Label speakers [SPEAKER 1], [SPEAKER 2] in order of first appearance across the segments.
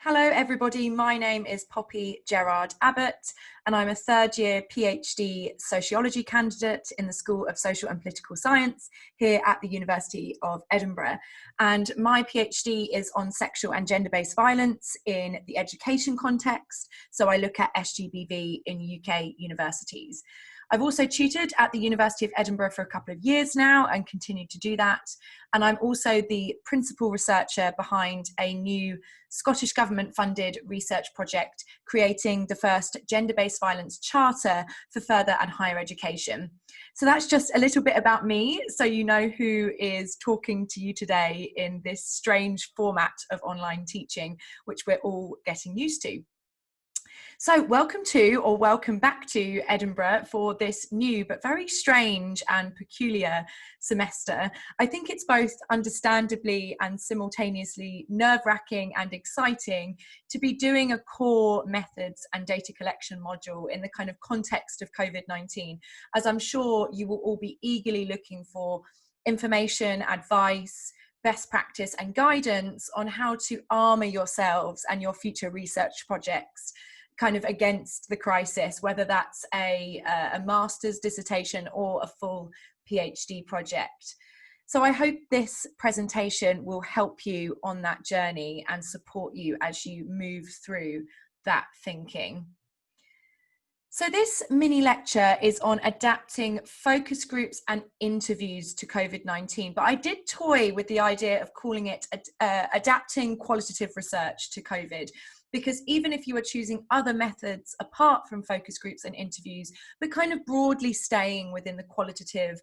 [SPEAKER 1] Hello everybody, my name is Poppy Gerrard-Abbott and I'm a third year PhD sociology candidate in the School of Social and Political Science here at the University of Edinburgh. And my PhD is on sexual and gender-based violence in the education context, so I look at SGBV in UK universities. I've also tutored at the University of Edinburgh for a couple of years now and continue to do that. And I'm also the principal researcher behind a new Scottish Government funded research project creating the first gender-based violence charter for further and higher education. So that's just a little bit about me, so you know who is talking to you today in this strange format of online teaching, which we're all getting used to. So welcome to, or welcome back to Edinburgh for this new but very strange and peculiar semester. I think it's both understandably and simultaneously nerve-wracking and exciting to be doing a core methods and data collection module in the kind of context of COVID-19, as I'm sure you will all be eagerly looking for information, advice, best practice and guidance on how to armour yourselves and your future research projects kind of against the crisis, whether that's a master's dissertation or a full PhD project. So I hope this presentation will help you on that journey and support you as you move through that thinking. So this mini lecture is on adapting focus groups and interviews to COVID-19, but I did toy with the idea of calling it adapting qualitative research to COVID, because even if you are choosing other methods apart from focus groups and interviews, but kind of broadly staying within the qualitative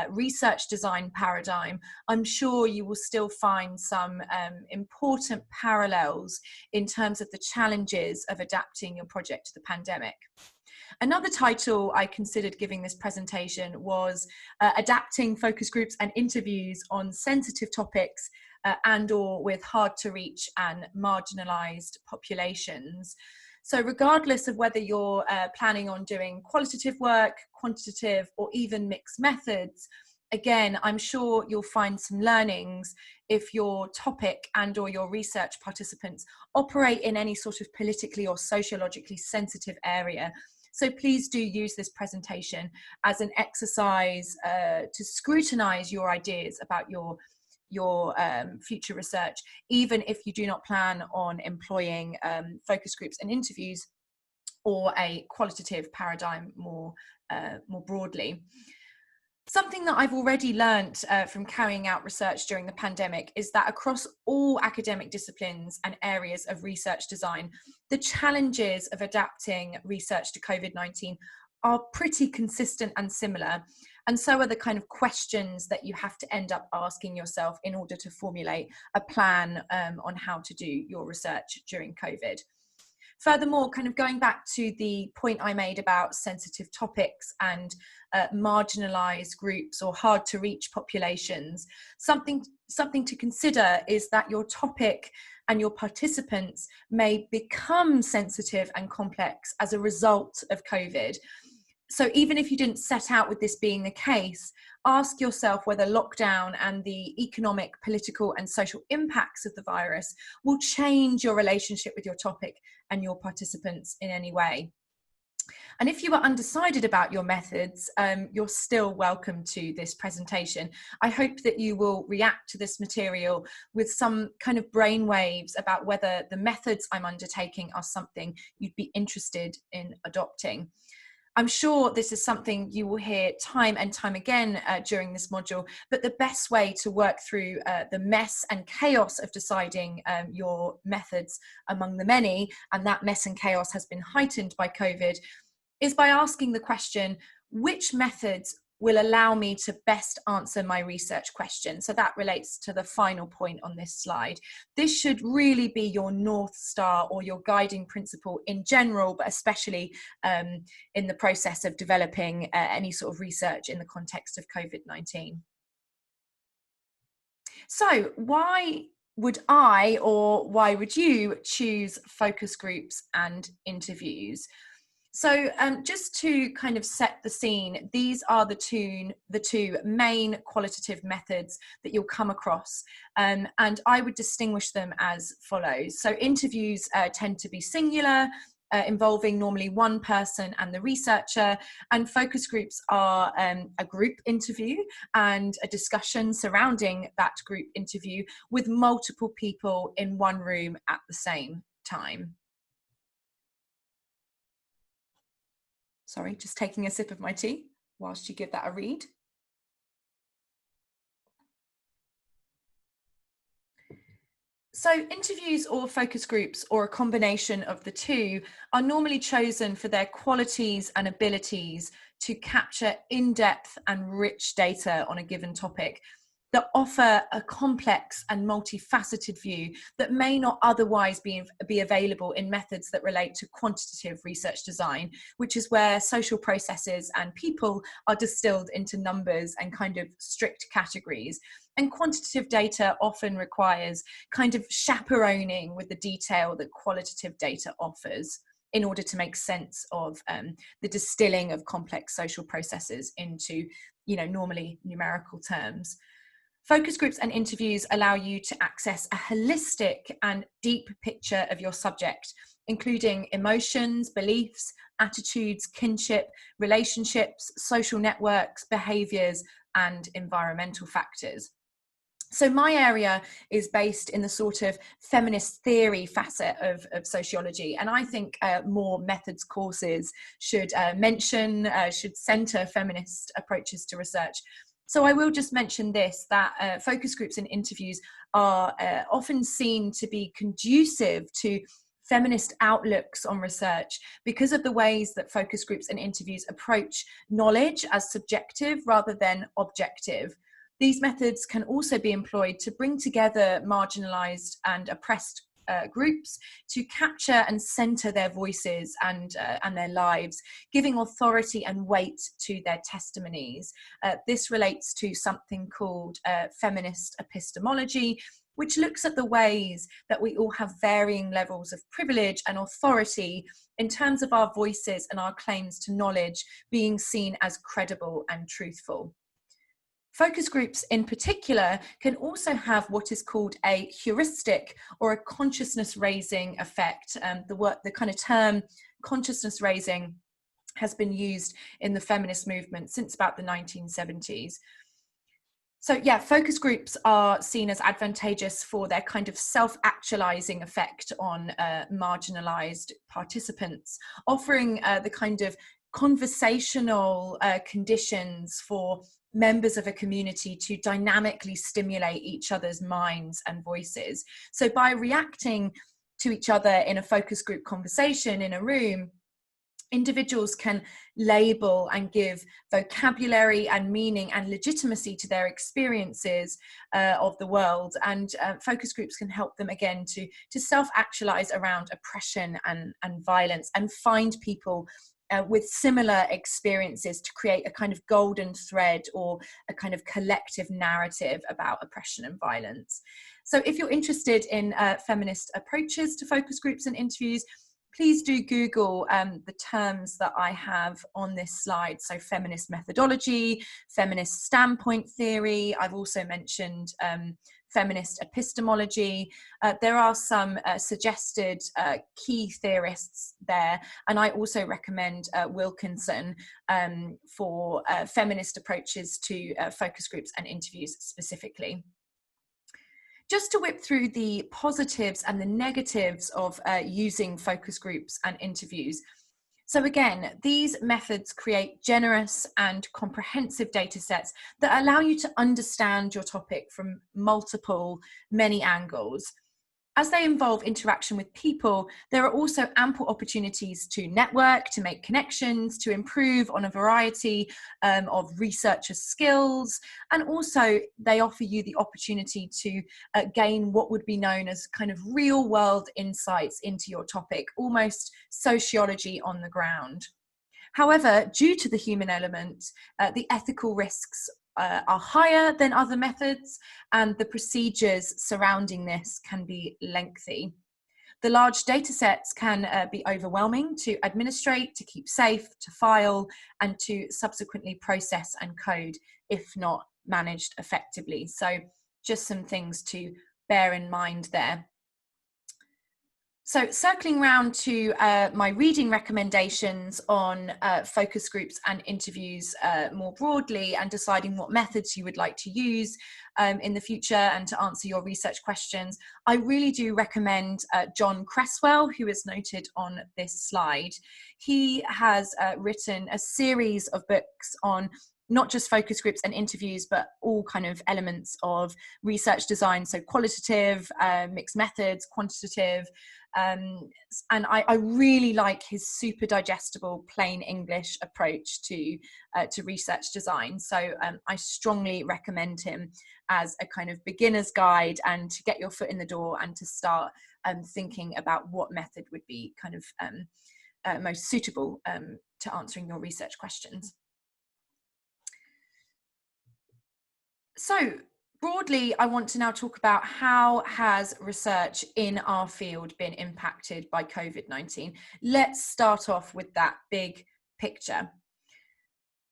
[SPEAKER 1] research design paradigm, I'm sure you will still find some important parallels in terms of the challenges of adapting your project to the pandemic. Another title I considered giving this presentation was adapting focus groups and interviews on sensitive topics and or with hard to reach and marginalised populations. So regardless of whether you're planning on doing qualitative work, quantitative or even mixed methods, again, I'm sure you'll find some learnings if your topic and or your research participants operate in any sort of politically or sociologically sensitive area. So please do use this presentation as an exercise to scrutinise your ideas about your future research, even if you do not plan on employing focus groups and interviews or a qualitative paradigm more broadly. Something that I've already learnt from carrying out research during the pandemic is that across all academic disciplines and areas of research design, the challenges of adapting research to COVID-19 are pretty consistent and similar. And so are the kind of questions that you have to end up asking yourself in order to formulate a plan on how to do your research during COVID. Furthermore, kind of going back to the point I made about sensitive topics and marginalised groups or hard to reach populations, something to consider is that your topic and your participants may become sensitive and complex as a result of COVID. So even if you didn't set out with this being the case, ask yourself whether lockdown and the economic, political and social impacts of the virus will change your relationship with your topic and your participants in any way. And if you are undecided about your methods, you're still welcome to this presentation. I hope that you will react to this material with some kind of brainwaves about whether the methods I'm undertaking are something you'd be interested in adopting. I'm sure this is something you will hear time and time again during this module, but the best way to work through the mess and chaos of deciding your methods among the many, and that mess and chaos has been heightened by COVID, is by asking the question, which methods will allow me to best answer my research question? So that relates to the final point on this slide. This should really be your North Star or your guiding principle in general, but especially in the process of developing any sort of research in the context of COVID-19. So why would I, or why would you choose focus groups and interviews? So just to kind of set the scene, these are the two main qualitative methods that you'll come across, and I would distinguish them as follows. So interviews tend to be singular, involving normally one person and the researcher, and focus groups are a group interview and a discussion surrounding that group interview with multiple people in one room at the same time. Sorry, just taking a sip of my tea whilst you give that a read. So interviews or focus groups, or a combination of the two, are normally chosen for their qualities and abilities to capture in-depth and rich data on a given topic that offer a complex and multifaceted view that may not otherwise be available in methods that relate to quantitative research design, which is where social processes and people are distilled into numbers and kind of strict categories. And quantitative data often requires kind of chaperoning with the detail that qualitative data offers in order to make sense of the distilling of complex social processes into, normally numerical terms. Focus groups and interviews allow you to access a holistic and deep picture of your subject, including emotions, beliefs, attitudes, kinship, relationships, social networks, behaviours, and environmental factors. So my area is based in the sort of feminist theory facet of sociology, and I think more methods courses should should centre feminist approaches to research. So I will just mention this, that focus groups and interviews are often seen to be conducive to feminist outlooks on research because of the ways that focus groups and interviews approach knowledge as subjective rather than objective. These methods can also be employed to bring together marginalised and oppressed groups to capture and centre their voices and their lives, giving authority and weight to their testimonies. This relates to something called feminist epistemology, which looks at the ways that we all have varying levels of privilege and authority in terms of our voices and our claims to knowledge being seen as credible and truthful. Focus groups in particular can also have what is called a heuristic or a consciousness raising effect. The kind of term consciousness raising has been used in the feminist movement since about the 1970s. So yeah, focus groups are seen as advantageous for their kind of self-actualizing effect on marginalized participants, offering the kind of conversational conditions for members of a community to dynamically stimulate each other's minds and voices. So by reacting to each other in a focus group conversation in a room, individuals can label and give vocabulary and meaning and legitimacy to their experiences of the world, and focus groups can help them again to self-actualize around oppression and violence, and find people with similar experiences to create a kind of golden thread or a kind of collective narrative about oppression and violence. So if you're interested in feminist approaches to focus groups and interviews, please do Google the terms that I have on this slide. So feminist methodology, feminist standpoint theory. I've also mentioned feminist epistemology. There are some suggested key theorists there, and I also recommend Wilkinson for feminist approaches to focus groups and interviews specifically. Just to whip through the positives and the negatives of using focus groups and interviews. So again, these methods create generous and comprehensive data sets that allow you to understand your topic from many angles. As they involve interaction with people, there are also ample opportunities to network, to make connections, to improve on a variety of researcher skills. And also they offer you the opportunity to gain what would be known as kind of real world insights into your topic, almost sociology on the ground. However, due to the human element, the ethical risks are higher than other methods, and the procedures surrounding this can be lengthy. The large data sets can be overwhelming to administrate, to keep safe, to file, and to subsequently process and code if not managed effectively. So just some things to bear in mind there. So circling round to my reading recommendations on focus groups and interviews more broadly, and deciding what methods you would like to use in the future and to answer your research questions, I really do recommend John Cresswell, who is noted on this slide. He has written a series of books on not just focus groups and interviews, but all kind of elements of research design. So qualitative, mixed methods, quantitative, and I really like his super digestible, plain English approach to research design. So I strongly recommend him as a kind of beginner's guide, and to get your foot in the door and to start thinking about what method would be kind of most suitable to answering your research questions. So broadly, I want to now talk about how has research in our field been impacted by COVID-19. Let's start off with that big picture.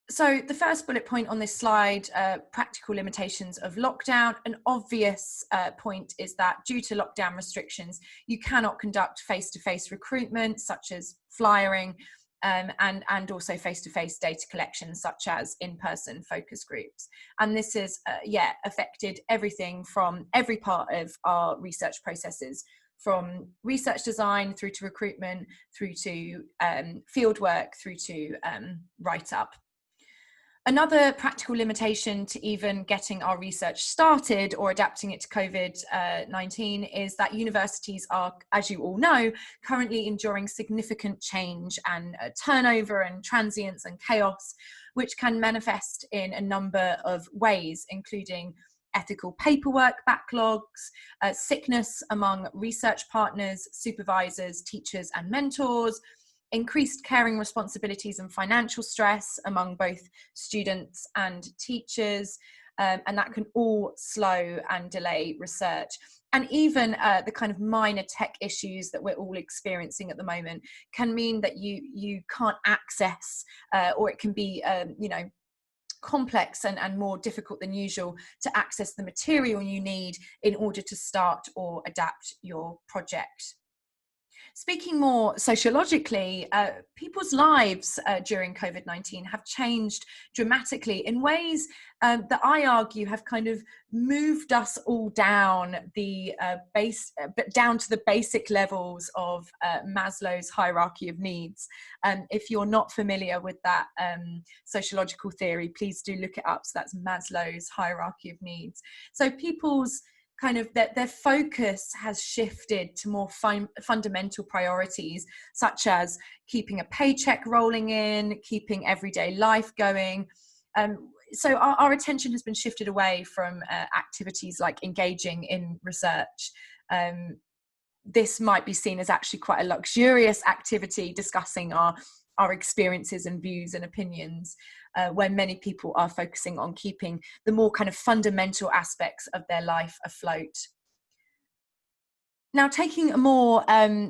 [SPEAKER 1] So the first bullet point on this slide, practical limitations of lockdown. An obvious point is that due to lockdown restrictions, you cannot conduct face-to-face recruitment, such as flyering, and also face-to-face data collection, such as in-person focus groups. And this has, affected everything from every part of our research processes, from research design through to recruitment, through to field work, through to write-up. Another practical limitation to even getting our research started or adapting it to COVID-19 is that universities are, as you all know, currently enduring significant change and turnover and transience and chaos, which can manifest in a number of ways, including ethical paperwork backlogs, sickness among research partners, supervisors, teachers and mentors, increased caring responsibilities and financial stress among both students and teachers, and that can all slow and delay research. And even the kind of minor tech issues that we're all experiencing at the moment can mean that you can't access, or it can be, complex and more difficult than usual to access the material you need in order to start or adapt your project. Speaking more sociologically, people's lives during COVID-19 have changed dramatically in ways that I argue have kind of moved us all down the down to the basic levels of Maslow's hierarchy of needs. If you're not familiar with that sociological theory, please do look it up. So that's Maslow's hierarchy of needs. So people's kind of their focus has shifted to more fundamental priorities, such as keeping a paycheck rolling in, keeping everyday life going. So our attention has been shifted away from activities like engaging in research. This might be seen as actually quite a luxurious activity, discussing our experiences and views and opinions, when many people are focusing on keeping the more kind of fundamental aspects of their life afloat. Now, taking a more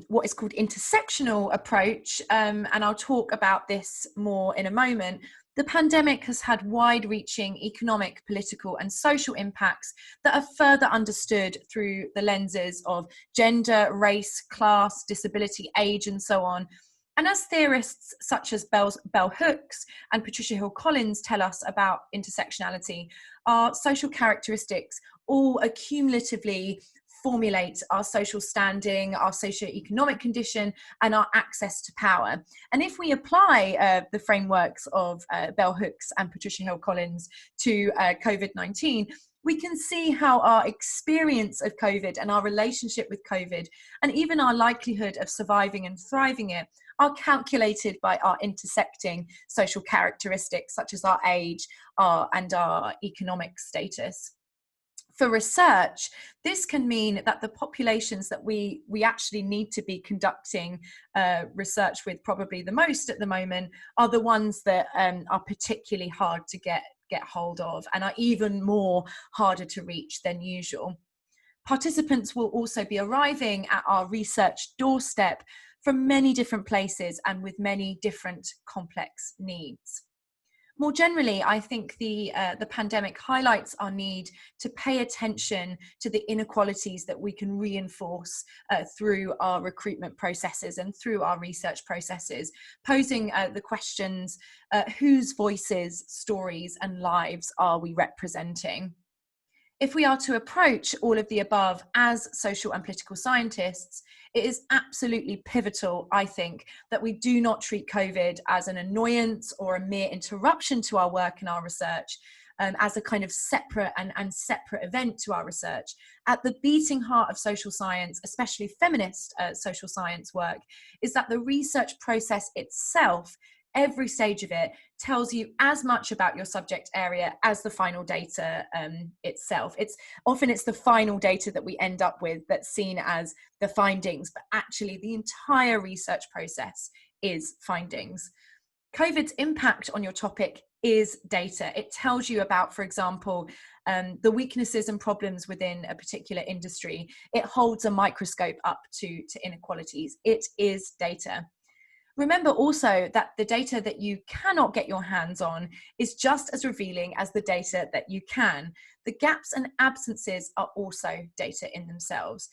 [SPEAKER 1] what is called intersectional approach, and I'll talk about this more in a moment, the pandemic has had wide-reaching economic, political and social impacts that are further understood through the lenses of gender, race, class, disability, age and so on. And as theorists such as Bell Hooks and Patricia Hill Collins tell us about intersectionality, our social characteristics all accumulatively formulate our social standing, our socioeconomic condition, and our access to power. And if we apply the frameworks of Bell Hooks and Patricia Hill Collins to COVID-19, we can see how our experience of COVID and our relationship with COVID, and even our likelihood of surviving and thriving it, are calculated by our intersecting social characteristics, such as our age and our economic status. For research, this can mean that the populations that we actually need to be conducting research with probably the most at the moment are the ones that are particularly hard to get hold of and are even more harder to reach than usual. Participants will also be arriving at our research doorstep from many different places and with many different complex needs. More generally, I think the pandemic highlights our need to pay attention to the inequalities that we can reinforce through our recruitment processes and through our research processes, posing the questions, whose voices, stories and lives are we representing? If we are to approach all of the above as social and political scientists, it is absolutely pivotal, I think, that we do not treat COVID as an annoyance or a mere interruption to our work and our research, as a kind of separate and separate event to our research. At the beating heart of social science, especially feminist social science work, is that the research process itself, every stage of it, tells you as much about your subject area as the final data itself. It's the final data that we end up with that's seen as the findings, but actually the entire research process is findings. COVID's impact on your topic is data. It tells you about, for example, the weaknesses and problems within a particular industry. It holds a microscope up to inequalities. It is data. Remember also that the data that you cannot get your hands on is just as revealing as the data that you can. The gaps and absences are also data in themselves.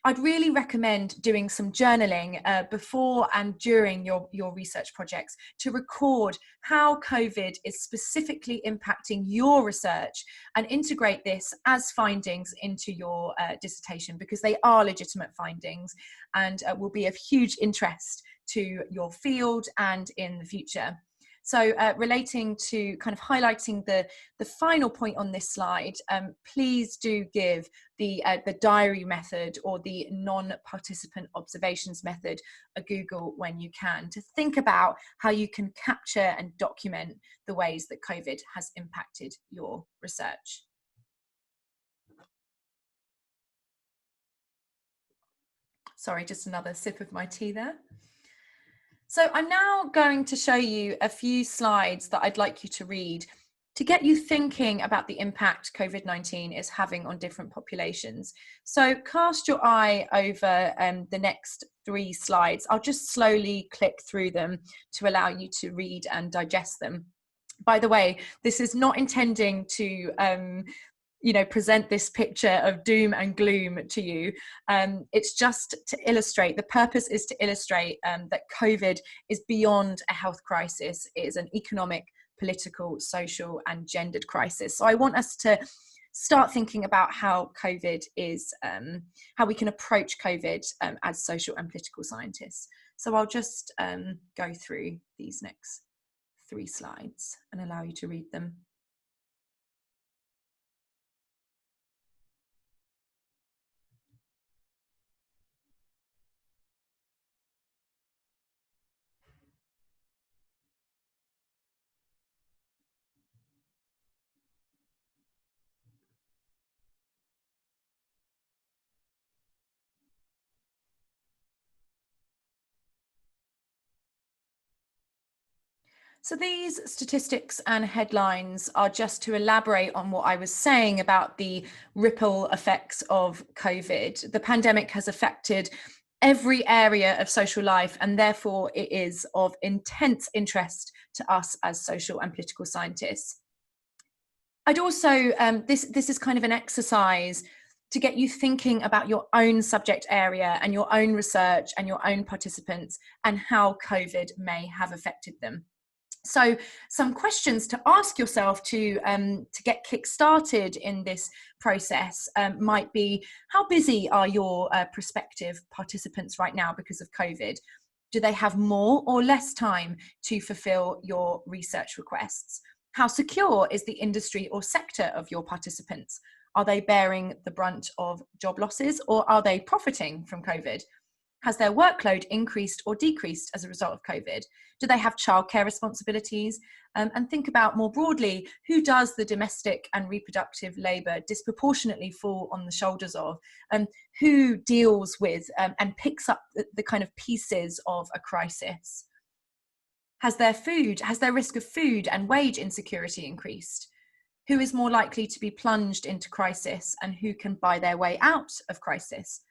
[SPEAKER 1] I'd really recommend doing some journaling before and during your research projects to record how COVID is specifically impacting your research and integrate this as findings into your dissertation, because they are legitimate findings and will be of huge interest to your field and in the future. So relating to kind of highlighting the final point on this slide, please do give the diary method or the non-participant observations method a Google when you can, to think about how you can capture and document the ways that COVID has impacted your research. Sorry, just another sip of my tea there. So I'm now going to show you a few slides that I'd like you to read to get you thinking about the impact COVID-19 is having on different populations. So cast your eye over the next 3 slides. I'll just slowly click through them to allow you to read and digest them. By the way, this is not intending to present this picture of doom and gloom to you. It's just to illustrate, the purpose is to illustrate that COVID is beyond a health crisis. It is an economic, political, social and gendered crisis. So I want us to start thinking about how COVID is, how we can approach COVID as social and political scientists. So I'll just go through these next 3 slides and allow you to read them. So these statistics and headlines are just to elaborate on what I was saying about the ripple effects of COVID. The pandemic has affected every area of social life, and therefore it is of intense interest to us as social and political scientists. I'd also, this is kind of an exercise to get you thinking about your own subject area and your own research and your own participants and how COVID may have affected them. So some questions to ask yourself to get kick-started in this process might be, how busy are your prospective participants right now because of COVID? Do they have more or less time to fulfill your research requests? How secure is the industry or sector of your participants? Are they bearing the brunt of job losses, or are they profiting from COVID? Has their workload increased or decreased as a result of COVID? Do they have childcare responsibilities? And think about more broadly, who does the domestic and reproductive labour disproportionately fall on the shoulders of? Who deals with and picks up the kind of pieces of a crisis? Has their risk of food and wage insecurity increased? Who is more likely to be plunged into crisis and who can buy their way out of crisis?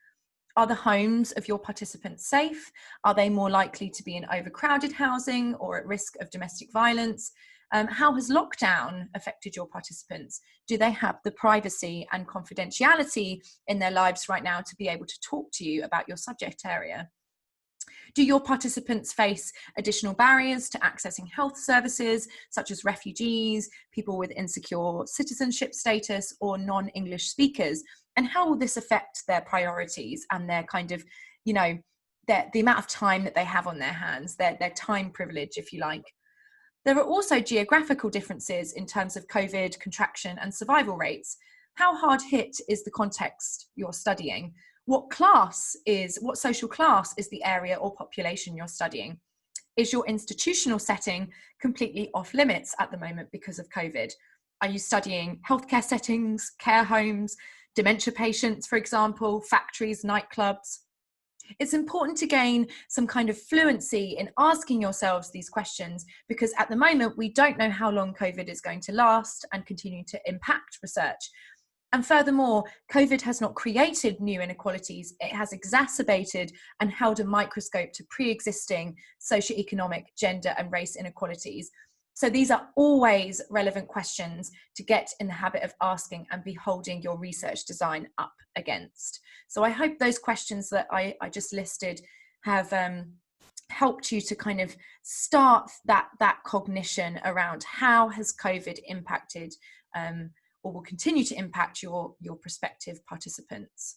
[SPEAKER 1] Are the homes of your participants safe? Are they more likely to be in overcrowded housing or at risk of domestic violence? How has lockdown affected your participants? Do they have the privacy and confidentiality in their lives right now to be able to talk to you about your subject area? Do your participants face additional barriers to accessing health services, such as refugees, people with insecure citizenship status, or non-English speakers? And how will this affect their priorities and their kind of, you know, the amount of time that they have on their hands, their time privilege, if you like? There are also geographical differences in terms of COVID contraction and survival rates. How hard hit is the context you're studying? What social class is the area or population you're studying? Is your institutional setting completely off limits at the moment because of COVID? Are you studying healthcare settings, care homes, dementia patients, for example, factories, nightclubs? It's important to gain some kind of fluency in asking yourselves these questions, because at the moment we don't know how long COVID is going to last and continue to impact research. And furthermore, COVID has not created new inequalities, it has exacerbated and held a microscope to pre-existing socioeconomic, gender and race inequalities. So these are always relevant questions to get in the habit of asking and be holding your research design up against. So I hope those questions that I just listed have helped you to kind of start that cognition around how has COVID impacted or will continue to impact your prospective participants.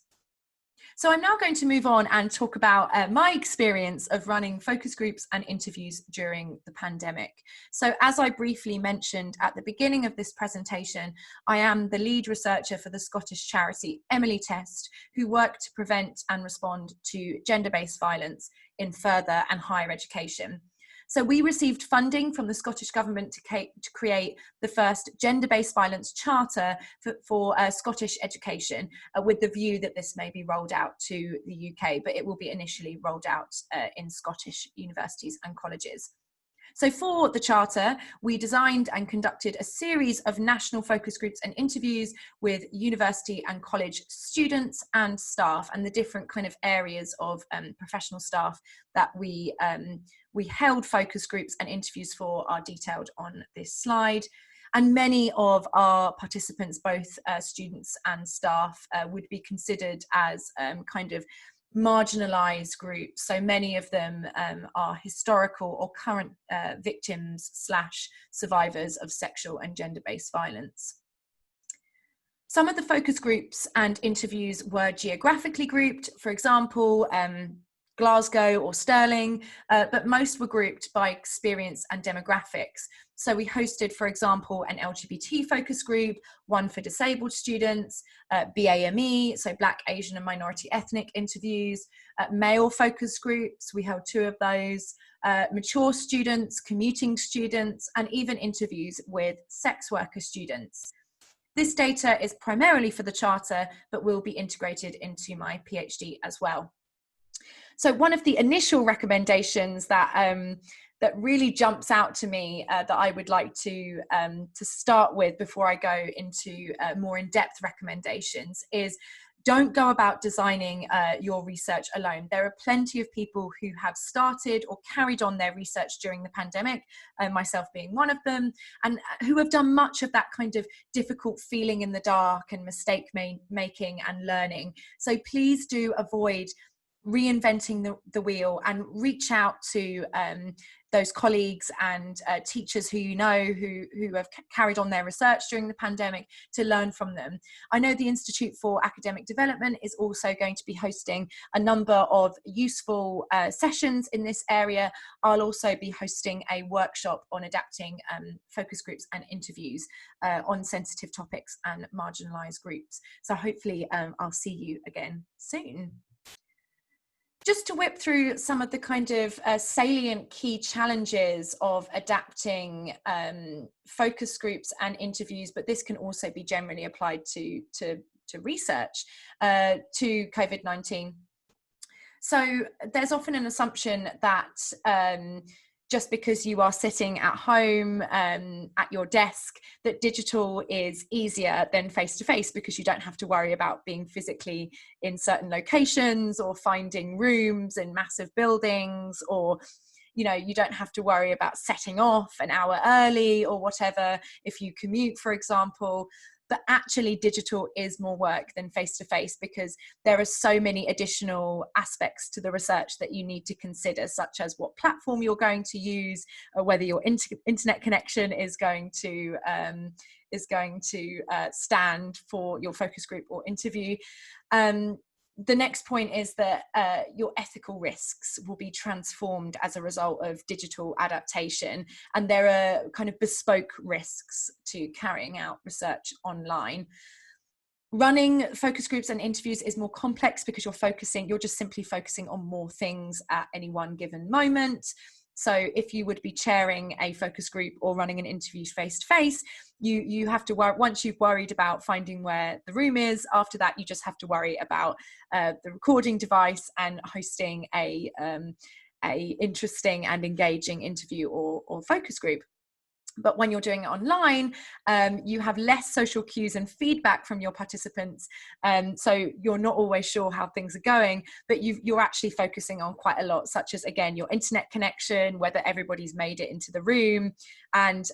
[SPEAKER 1] So I'm now going to move on and talk about my experience of running focus groups and interviews during the pandemic. So as I briefly mentioned at the beginning of this presentation, I am the lead researcher for the Scottish charity Emily Test, who work to prevent and respond to gender-based violence in further and higher education. So we received funding from the Scottish Government to create the first gender-based violence charter for Scottish education, with the view that this may be rolled out to the UK, but it will be initially rolled out in Scottish universities and colleges. So for the charter, we designed and conducted a series of national focus groups and interviews with university and college students and staff, and the different kind of areas of professional staff that we held focus groups and interviews for are detailed on this slide. And many of our participants, both students and staff, would be considered as kind of marginalised groups. So many of them are historical or current victims / survivors of sexual and gender-based violence. Some of the focus groups and interviews were geographically grouped, for example, Glasgow or Stirling, but most were grouped by experience and demographics. So we hosted, for example, an LGBT focus group, one for disabled students, BAME, so Black, Asian and minority ethnic interviews, male focus groups, we held 2 of those, mature students, commuting students, and even interviews with sex worker students. This data is primarily for the charter, but will be integrated into my PhD as well. So one of the initial recommendations that really jumps out to me that I would like to start with before I go into more in-depth recommendations is don't go about designing your research alone. There are plenty of people who have started or carried on their research during the pandemic, myself being one of them, and who have done much of that kind of difficult feeling in the dark and mistake making and learning. So please do avoid reinventing the wheel and reach out to those colleagues and teachers who you know who have carried on their research during the pandemic to learn from them. I know the Institute for Academic Development is also going to be hosting a number of useful sessions in this area. I'll also be hosting a workshop on adapting focus groups and interviews on sensitive topics and marginalised groups. So hopefully I'll see you again soon. Just to whip through some of the kind of salient key challenges of adapting focus groups and interviews, but this can also be generally applied to research, to COVID-19. So there's often an assumption that just because you are sitting at home at your desk, that digital is easier than face-to-face, because you don't have to worry about being physically in certain locations or finding rooms in massive buildings, or you don't have to worry about setting off an hour early or whatever if you commute, for example. But actually digital is more work than face-to-face, because there are so many additional aspects to the research that you need to consider, such as what platform you're going to use, or whether your internet connection is going to stand for your focus group or interview. The next point is that your ethical risks will be transformed as a result of digital adaptation, and there are kind of bespoke risks to carrying out research online. Running focus groups and interviews is more complex, because you're just simply focusing on more things at any one given moment. So if you would be chairing a focus group or running an interview face-to-face, you have to worry. Once you've worried about finding where the room is, after that you just have to worry about the recording device and hosting a interesting and engaging interview or focus group. But when you're doing it online, you have less social cues and feedback from your participants. So you're not always sure how things are going, but you're actually focusing on quite a lot, such as, again, your internet connection, whether everybody's made it into the room, and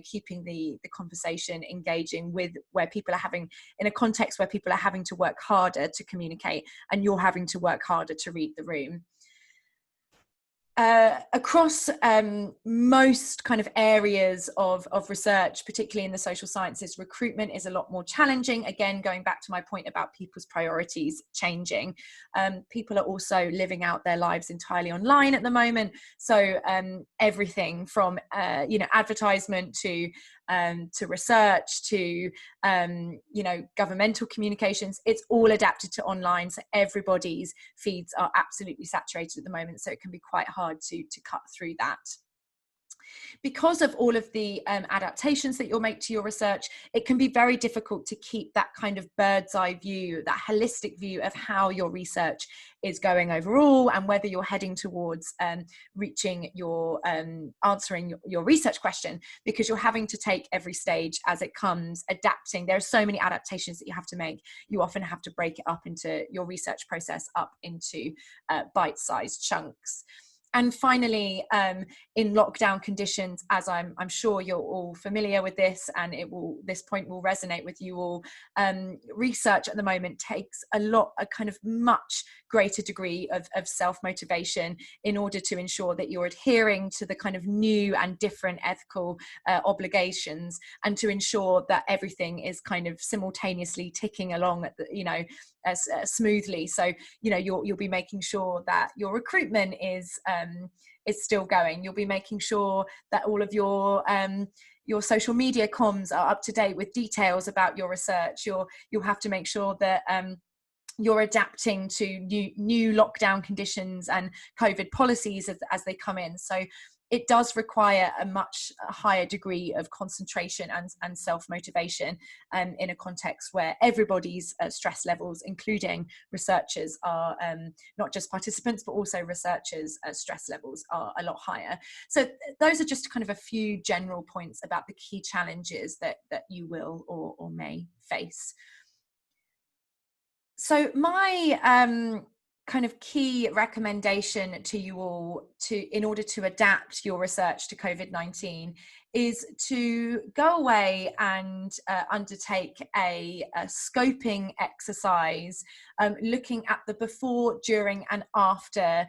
[SPEAKER 1] keeping the conversation engaging with in a context where people are having to work harder to communicate, and you're having to work harder to read the room. Across most kind of areas of research, particularly in the social sciences, recruitment is a lot more challenging. Again, going back to my point about people's priorities changing. People are also living out their lives entirely online at the moment. So everything from advertisement to research to governmental communications, it's all adapted to online. So everybody's feeds are absolutely saturated at the moment. So it can be quite hard to cut through that. Because of all of the adaptations that you'll make to your research, it can be very difficult to keep that kind of bird's eye view, that holistic view of how your research is going overall, and whether you're heading towards reaching your answering your research question, because you're having to take every stage as it comes, adapting. There are so many adaptations that you have to make. You often have to break it up into your research process up into bite-sized chunks. And finally, in lockdown conditions, as I'm sure you're all familiar with this, and this point will resonate with you all, research at the moment takes a kind of much greater degree of self-motivation in order to ensure that you're adhering to the kind of new and different ethical obligations, and to ensure that everything is kind of simultaneously ticking along at the, smoothly. So you'll be making sure that your recruitment is still going. You'll be making sure that all of your social media comms are up to date with details about your research. You'll have to make sure that you're adapting to new lockdown conditions and COVID policies as they come in. So it does require a much higher degree of concentration and self-motivation in a context where everybody's stress levels, including researchers, are not just participants, but also researchers' stress levels are a lot higher. So those are just kind of a few general points about the key challenges that you will or may face. So my kind of key recommendation to you all in order to adapt your research to COVID-19 is to go away and undertake a scoping exercise, looking at the before, during and after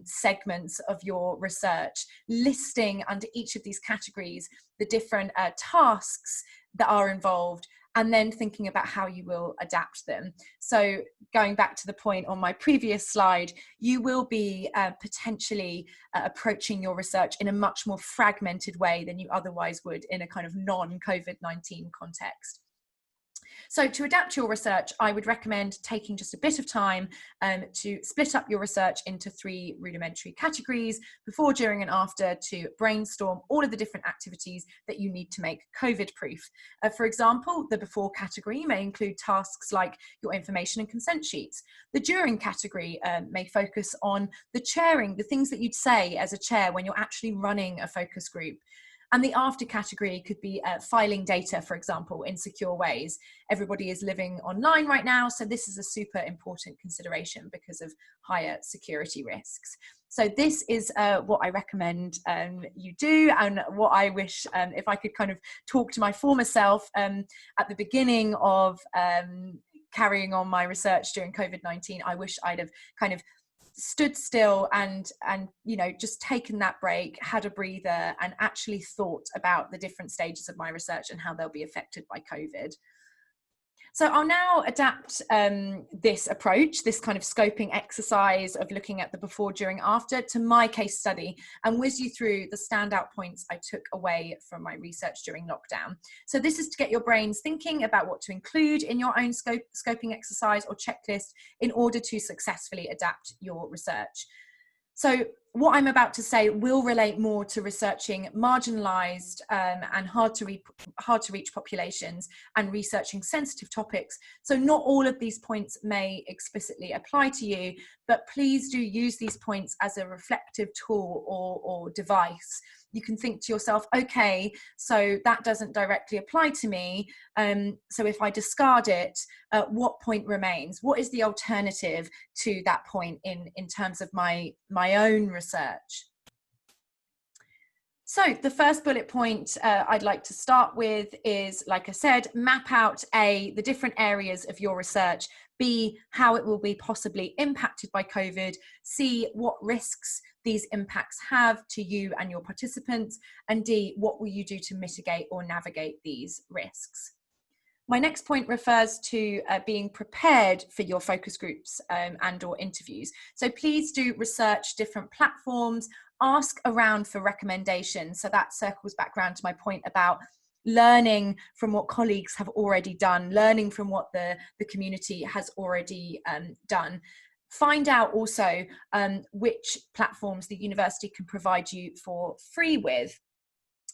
[SPEAKER 1] segments of your research, listing under each of these categories the different tasks that are involved, and then thinking about how you will adapt them. So going back to the point on my previous slide, you will be potentially approaching your research in a much more fragmented way than you otherwise would in a kind of non-COVID-19 context. So to adapt your research, I would recommend taking just a bit of time to split up your research into 3 rudimentary categories: before, during and after, to brainstorm all of the different activities that you need to make COVID proof. For example, the before category may include tasks like your information and consent sheets. The during category may focus on the chairing, the things that you'd say as a chair when you're actually running a focus group. And the after category could be filing data, for example, in secure ways. Everybody is living online right now, so this is a super important consideration because of higher security risks. So this is what I recommend you do, and what I wish, if I could kind of talk to my former self at the beginning of carrying on my research during COVID-19, I wish I'd have kind of stood still and you know, just taken that break, had a breather, and actually thought about the different stages of my research and how they'll be affected by COVID. So I'll now adapt this approach, this kind of scoping exercise of looking at the before, during, after, to my case study and whiz you through the standout points I took away from my research during lockdown. So this is to get your brains thinking about what to include in your own scoping exercise or checklist in order to successfully adapt your research. So what I'm about to say will relate more to researching marginalised and hard to reach populations and researching sensitive topics. So not all of these points may explicitly apply to you, but please do use these points as a reflective tool or device. You can think to yourself, okay, so that doesn't directly apply to me. So if I discard it, what point remains? What is the alternative to that point in terms of my own research? So the first bullet point I'd like to start with is, like I said, map out A, the different areas of your research, B, how it will be possibly impacted by COVID, C, what risks these impacts have to you and your participants, and D, what will you do to mitigate or navigate these risks. My next point refers to being prepared for your focus groups and or interviews. So please do research different platforms, ask around for recommendations. So that circles back around to my point about learning from what colleagues have already done, learning from what the community has already done. Find out also which platforms the university can provide you for free with.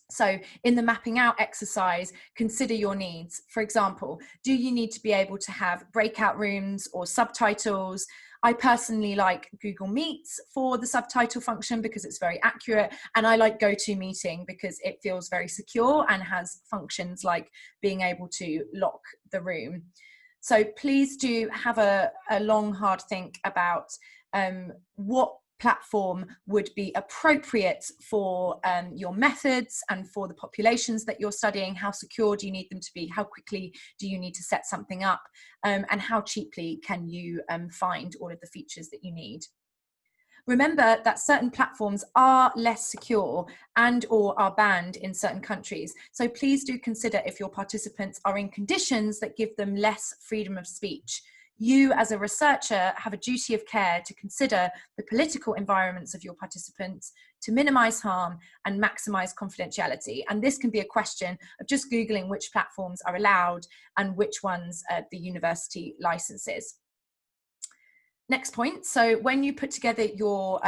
[SPEAKER 1] So in the mapping out exercise, consider your needs. For example, do you need to be able to have breakout rooms or subtitles? I personally like Google Meets for the subtitle function because it's very accurate, and I like GoToMeeting because it feels very secure and has functions like being able to lock the room. So please do have a long, hard think about what platform would be appropriate for your methods and for the populations that you're studying. How secure do you need them to be? How quickly do you need to set something up? And how cheaply can you find all of the features that you need? Remember that certain platforms are less secure and or are banned in certain countries. So please do consider if your participants are in conditions that give them less freedom of speech. You as a researcher have a duty of care to consider the political environments of your participants to minimize harm and maximize confidentiality. And this can be a question of just Googling which platforms are allowed and which ones the university licenses. Next point, so when you put together your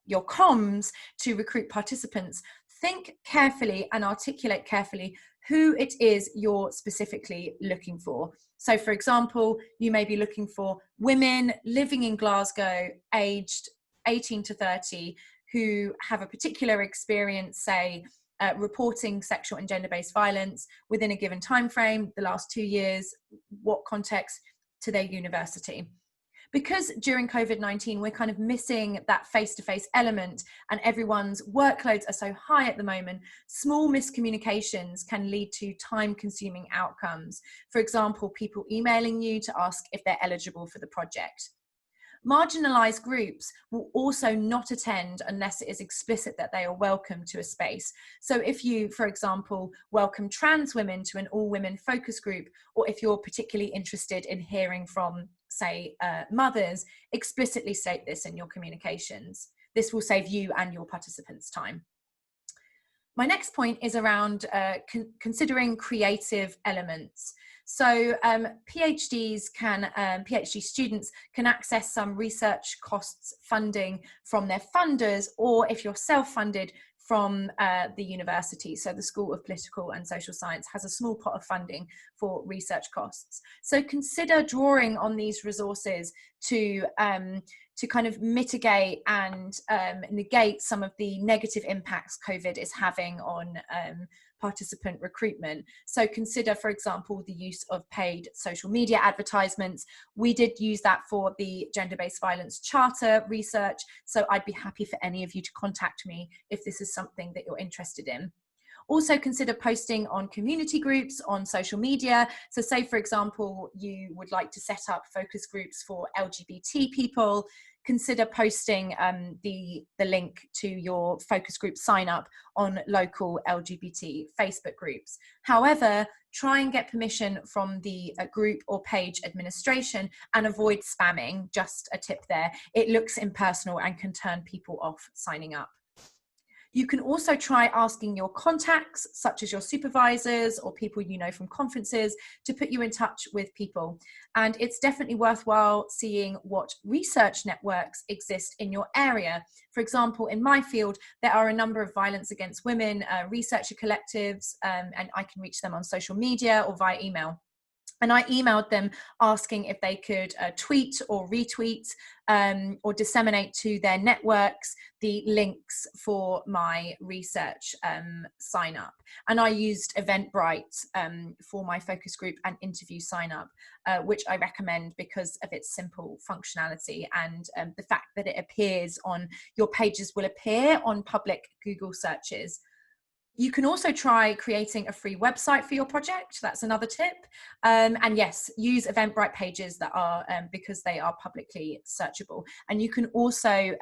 [SPEAKER 1] comms to recruit participants, think carefully and articulate carefully who it is you're specifically looking for. So for example, you may be looking for women living in Glasgow, aged 18 to 30, who have a particular experience, say, reporting sexual and gender-based violence within a given time frame, the last 2 years, what context, to their university. Because during COVID-19, we're kind of missing that face-to-face element and everyone's workloads are so high at the moment, small miscommunications can lead to time-consuming outcomes. For example, people emailing you to ask if they're eligible for the project. Marginalised groups will also not attend unless it is explicit that they are welcome to a space. So if you, for example, welcome trans women to an all-women focus group, or if you're particularly interested in hearing from, say, mothers, explicitly state this in your communications. This will save you and your participants time. My next point is around considering creative elements. So PhD students can access some research costs funding from their funders, or if you're self-funded, from the university. So the School of Political and Social Science has a small pot of funding for research costs. So consider drawing on these resources to kind of mitigate and negate some of the negative impacts COVID is having on participant recruitment. So consider, for example, the use of paid social media advertisements. We did use that for the Gender-Based Violence Charter research, so I'd be happy for any of you to contact me if this is something that you're interested in. Also consider posting on community groups on social media. So say, for example, you would like to set up focus groups for LGBT people, consider posting the link to your focus group sign up on local LGBT Facebook groups. However, try and get permission from the group or page administration and avoid spamming. Just a tip there. It looks impersonal and can turn people off signing up. You can also try asking your contacts, such as your supervisors or people you know from conferences, to put you in touch with people. And it's definitely worthwhile seeing what research networks exist in your area. For example, in my field, there are a number of violence against women researcher collectives, and I can reach them on social media or via email. And I emailed them asking if they could tweet or retweet or disseminate to their networks the links for my research sign up. And I used Eventbrite for my focus group and interview sign up, which I recommend because of its simple functionality and the fact that it appears on, your pages will appear on public Google searches. You can also try creating a free website for your project. That's another tip. And yes, use Eventbrite pages that are, because they are publicly searchable. And you can also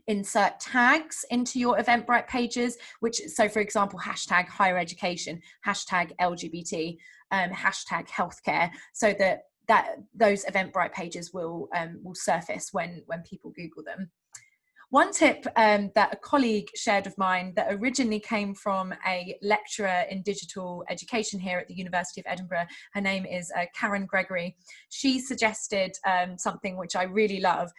[SPEAKER 1] insert tags into your Eventbrite pages, which, so for example, hashtag higher education, hashtag LGBT, hashtag healthcare, so that those Eventbrite pages will surface when people Google them. One tip that a colleague shared of mine that originally came from a lecturer in digital education here at the University of Edinburgh, her name is Karen Gregory. She suggested something which I really love.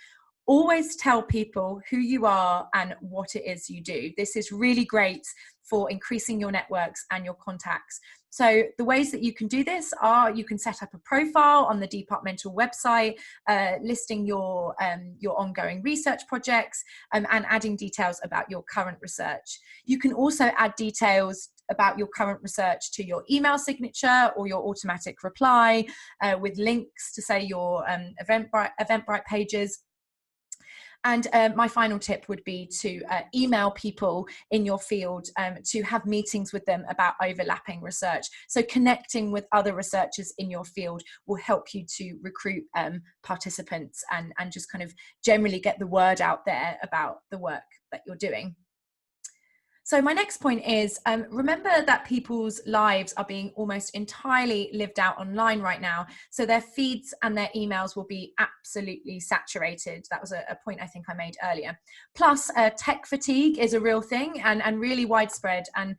[SPEAKER 1] Always tell people who you are and what it is you do. This is really great for increasing your networks and your contacts. So the ways that you can do this are, you can set up a profile on the departmental website, listing your ongoing research projects and adding details about your current research. You can also add details about your current research to your email signature or your automatic reply with links to, say, your Eventbrite pages. And my final tip would be to email people in your field to have meetings with them about overlapping research. So connecting with other researchers in your field will help you to recruit participants and just kind of generally get the word out there about the work that you're doing. So my next point is, remember that people's lives are being almost entirely lived out online right now. So their feeds and their emails will be absolutely saturated. That was a point I think I made earlier. Plus, tech fatigue is a real thing and really widespread, and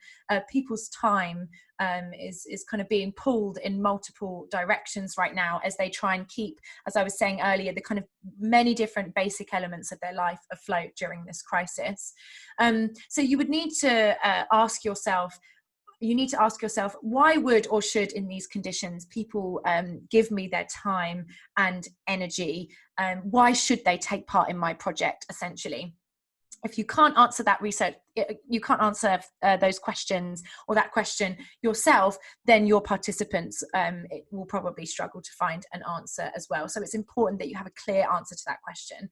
[SPEAKER 1] people's time is kind of being pulled in multiple directions right now as they try and keep, as I was saying earlier, the kind of many different basic elements of their life afloat during this crisis. So you would need to ask yourself, why would or should in these conditions people give me their time and energy? Why should they take part in my project, essentially? If you can't answer that you can't answer those questions or that question yourself, then your participants will probably struggle to find an answer as well. So it's important that you have a clear answer to that question.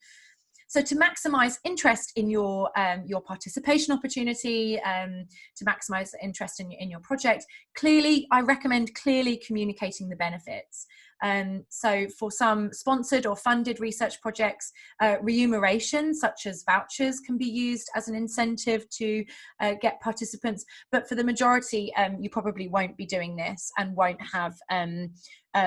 [SPEAKER 1] So to maximise interest in your participation opportunity, to maximise the interest in your project, I recommend clearly communicating the benefits. So for some sponsored or funded research projects, remuneration such as vouchers can be used as an incentive to get participants. But for the majority, you probably won't be doing this and won't have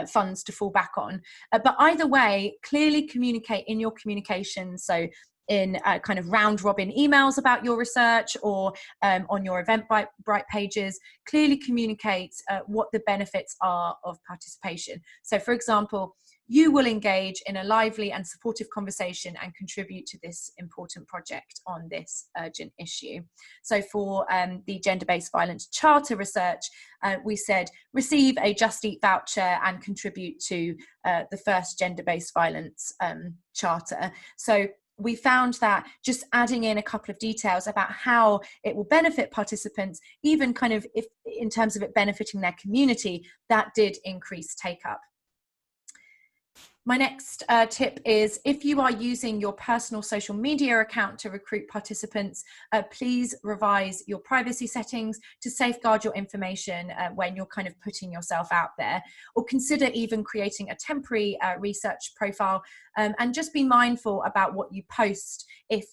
[SPEAKER 1] funds to fall back on. But either way, clearly communicate in your communication. So in kind of round robin emails about your research, or on your Eventbrite pages. Clearly communicate what the benefits are of participation. So for example, you will engage in a lively and supportive conversation and contribute to this important project on this urgent issue. So for the gender-based violence charter research, we said receive a Just Eat voucher and contribute to the first gender-based violence charter. So we found that just adding in a couple of details about how it will benefit participants, even kind of if in terms of it benefiting their community, that did increase take up. My next tip is, if you are using your personal social media account to recruit participants, please revise your privacy settings to safeguard your information when you're kind of putting yourself out there, or consider even creating a temporary research profile, and just be mindful about what you post if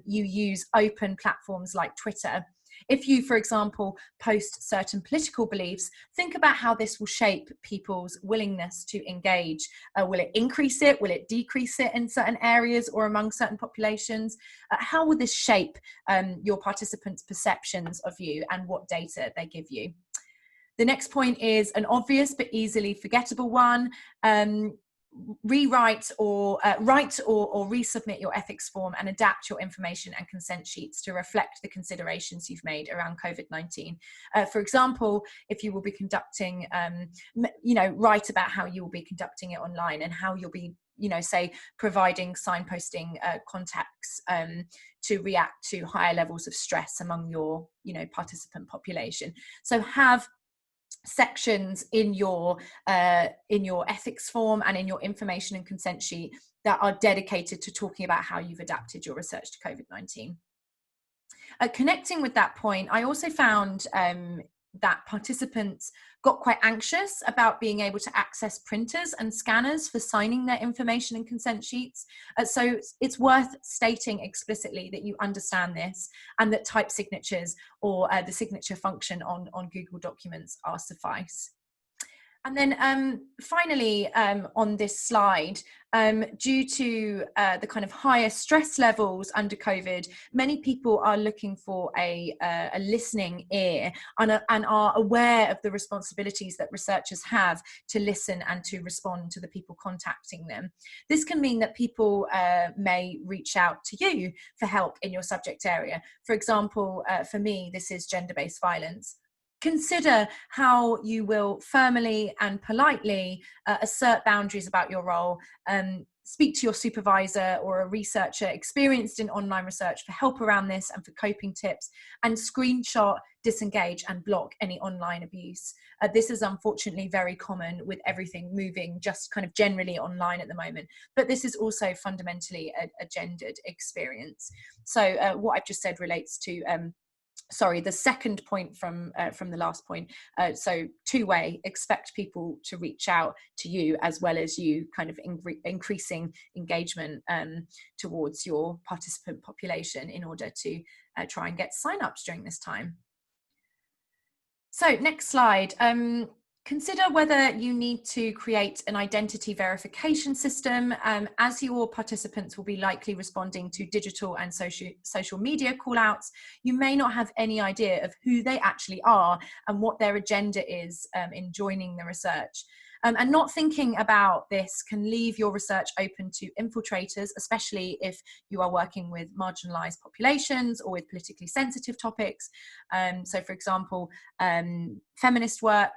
[SPEAKER 1] you use open platforms like Twitter. If you, for example, post certain political beliefs, think about how this will shape people's willingness to engage. Will it increase it? Will it decrease it in certain areas or among certain populations? How will this shape your participants' perceptions of you and what data they give you? The next point is an obvious but easily forgettable one. Rewrite or write or resubmit your ethics form and adapt your information and consent sheets to reflect the considerations you've made around COVID-19. For example, if you will be conducting, write about how you will be conducting it online and how you'll be, say, providing signposting contacts to react to higher levels of stress among your, participant population. So have sections in your ethics form and in your information and consent sheet that are dedicated to talking about how you've adapted your research to COVID-19. Connecting with that point, I also found that participants got quite anxious about being able to access printers and scanners for signing their information and consent sheets. So it's worth stating explicitly that you understand this and that type signatures or the signature function on Google Documents are suffice. And then finally, on this slide, due to the kind of higher stress levels under COVID, many people are looking for a listening ear and are aware of the responsibilities that researchers have to listen and to respond to the people contacting them. This can mean that people may reach out to you for help in your subject area. For example, for me, this is gender-based violence. Consider how you will firmly and politely assert boundaries about your role, speak to your supervisor or a researcher experienced in online research for help around this and for coping tips, and screenshot, disengage and block any online abuse. This is unfortunately very common with everything moving just kind of generally online at the moment, but this is also fundamentally a gendered experience. So what I've just said relates to the second point from the last point. So two-way, expect people to reach out to you as well as you kind of increasing engagement towards your participant population in order to try and get sign-ups during this time. So next slide. Consider whether you need to create an identity verification system, as your participants will be likely responding to digital and social media call-outs. You may not have any idea of who they actually are and what their agenda is in joining the research. And not thinking about this can leave your research open to infiltrators, especially if you are working with marginalised populations or with politically sensitive topics. So, for example, feminist work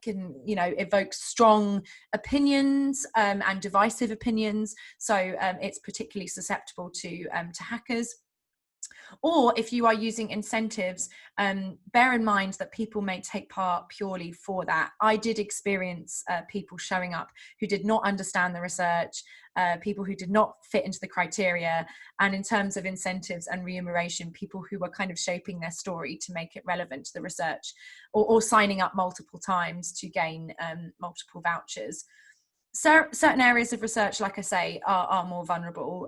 [SPEAKER 1] can, evoke strong opinions and divisive opinions. So it's particularly susceptible to hackers. Or if you are using incentives, bear in mind that people may take part purely for that. I did experience people showing up who did not understand the research, people who did not fit into the criteria, and in terms of incentives and remuneration, people who were kind of shaping their story to make it relevant to the research, or signing up multiple times to gain multiple vouchers. So certain areas of research, like I say, are more vulnerable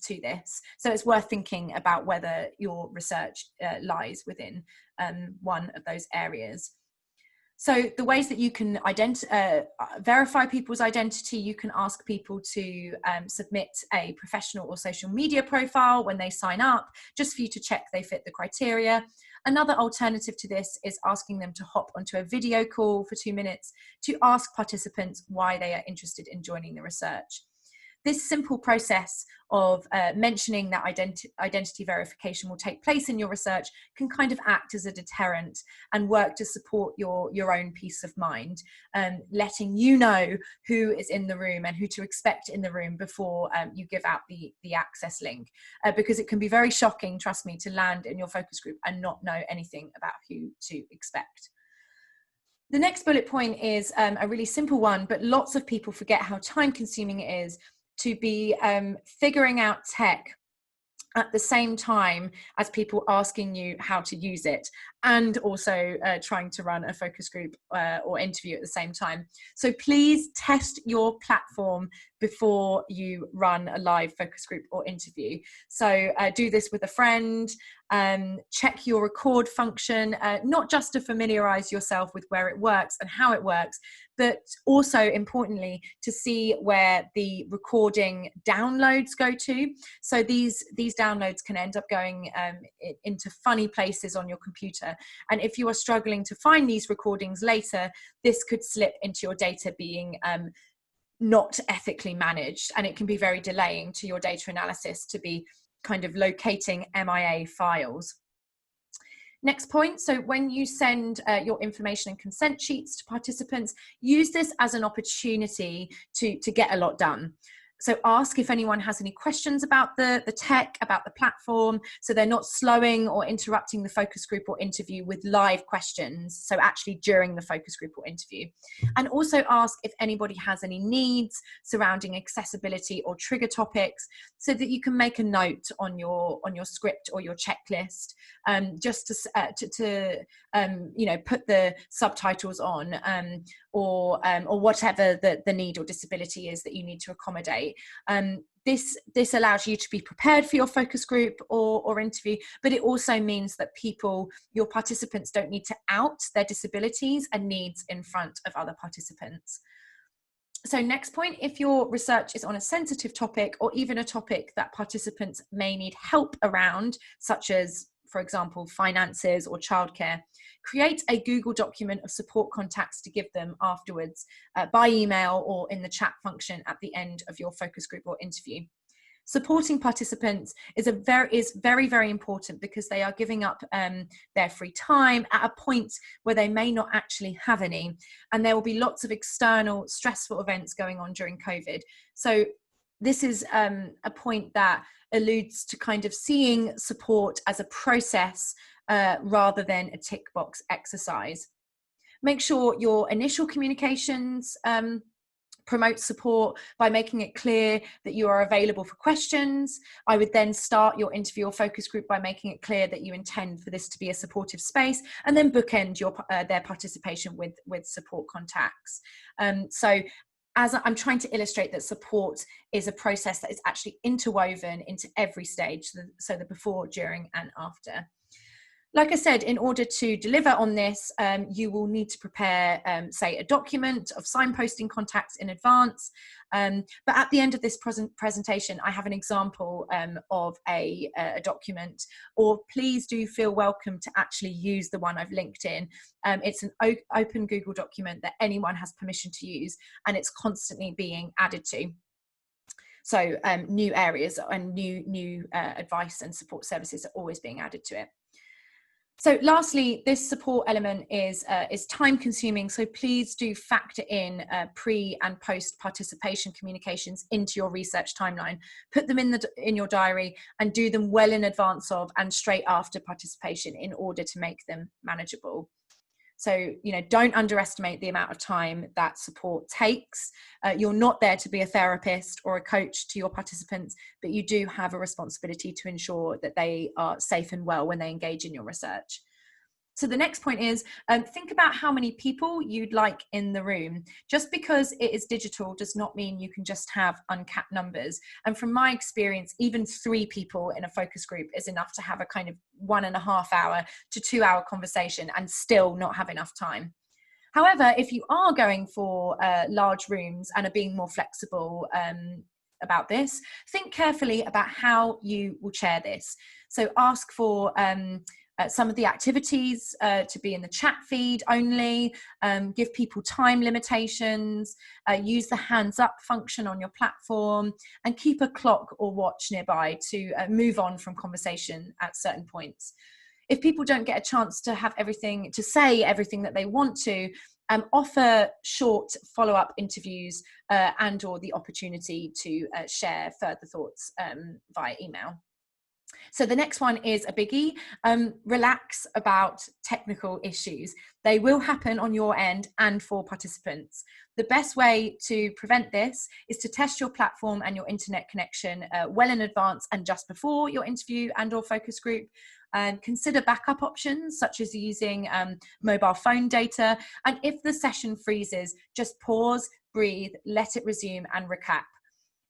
[SPEAKER 1] to this. So it's worth thinking about whether your research lies within one of those areas. So the ways that you can verify people's identity, you can ask people to submit a professional or social media profile when they sign up, just for you to check they fit the criteria. Another alternative to this is asking them to hop onto a video call for 2 minutes to ask participants why they are interested in joining the research. This simple process of mentioning that identity verification will take place in your research can kind of act as a deterrent and work to support your own peace of mind, letting you know who is in the room and who to expect in the room before you give out the access link, because it can be very shocking, trust me, to land in your focus group and not know anything about who to expect. The next bullet point is a really simple one, but lots of people forget how time consuming it is to be figuring out tech at the same time as people asking you how to use it, and also trying to run a focus group or interview at the same time. So please test your platform before you run a live focus group or interview. So do this with a friend, check your record function, not just to familiarize yourself with where it works and how it works, but also importantly to see where the recording downloads go to. So these downloads can end up going into funny places on your computer. And if you are struggling to find these recordings later, this could slip into your data being not ethically managed, and it can be very delaying to your data analysis to be kind of locating MIA files. Next point, so when you send your information and consent sheets to participants, use this as an opportunity to get a lot done. So ask if anyone has any questions about the tech, about the platform, so they're not slowing or interrupting the focus group or interview with live questions, so actually during the focus group or interview. And also ask if anybody has any needs surrounding accessibility or trigger topics, so that you can make a note on your script or your checklist, just to you know, put the subtitles on, or whatever the need or disability is that you need to accommodate. This allows you to be prepared for your focus group or interview, but it also means that your participants don't need to out their disabilities and needs in front of other participants. So next point, if your research is on a sensitive topic or even a topic that participants may need help around, such as, for example, finances or childcare, create a Google document of support contacts to give them afterwards by email or in the chat function at the end of your focus group or interview. Supporting participants is very, very important, because they are giving up their free time at a point where they may not actually have any, and there will be lots of external stressful events going on during COVID. So this is a point that alludes to kind of seeing support as a process rather than a tick box exercise. Make sure your initial communications promote support by making it clear that you are available for questions. I would then start your interview or focus group by making it clear that you intend for this to be a supportive space, and then bookend their participation with support contacts. So as I'm trying to illustrate that support is a process that is actually interwoven into every stage, so the before, during, and after. Like I said, in order to deliver on this, you will need to prepare, say, a document of signposting contacts in advance. But at the end of this presentation, I have an example of a document, or please do feel welcome to actually use the one I've linked in. It's an open Google document that anyone has permission to use, and it's constantly being added to. So new areas and new advice and support services are always being added to it. So lastly, this support element is time consuming. So please do factor in pre and post participation communications into your research timeline. Put them in your diary and do them well in advance of and straight after participation in order to make them manageable. So, you know, don't underestimate the amount of time that support takes. You're not there to be a therapist or a coach to your participants, but you do have a responsibility to ensure that they are safe and well when they engage in your research. So the next point is, think about how many people you'd like in the room. Just because it is digital does not mean you can just have uncapped numbers. And from my experience, even 3 people in a focus group is enough to have a kind of 1.5 hour to 2 hour conversation and still not have enough time. However, if you are going for large rooms and are being more flexible about this, think carefully about how you will chair this. So ask for some of the activities to be in the chat feed only, give people time limitations, use the hands up function on your platform, and keep a clock or watch nearby to move on from conversation at certain points. If people don't get a chance to have everything, to say everything that they want to, offer short follow-up interviews and or the opportunity to share further thoughts via email. So the next one is a biggie. Relax about technical issues. They will happen on your end and for participants. The best way to prevent this is to test your platform and your internet connection well in advance and just before your interview and or focus group. Consider backup options such as using mobile phone data. And if the session freezes, just pause, breathe, let it resume and recap.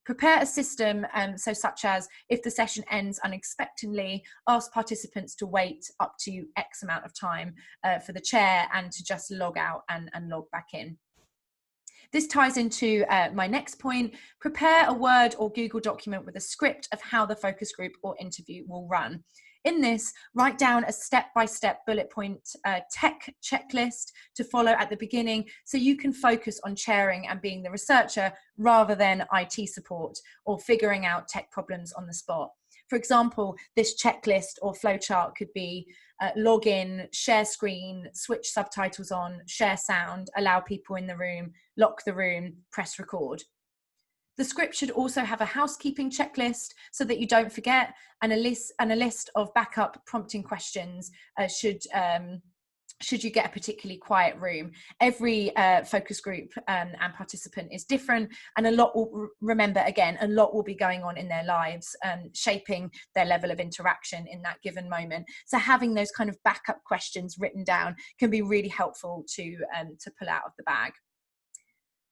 [SPEAKER 1] Prepare a system, so such as if the session ends unexpectedly, ask participants to wait up to X amount of time for the chair and to just log out and log back in. This ties into my next point. Prepare a Word or Google document with a script of how the focus group or interview will run. In this, write down a step-by-step bullet point tech checklist to follow at the beginning so you can focus on chairing and being the researcher rather than IT support or figuring out tech problems on the spot. For example, this checklist or flowchart could be log in, share screen, switch subtitles on, share sound, allow people in the room, lock the room, press record. The script should also have a housekeeping checklist so that you don't forget, and a list of backup prompting questions should you get a particularly quiet room. Every focus group and participant is different, and a lot will be going on in their lives, shaping their level of interaction in that given moment. So having those kind of backup questions written down can be really helpful to pull out of the bag.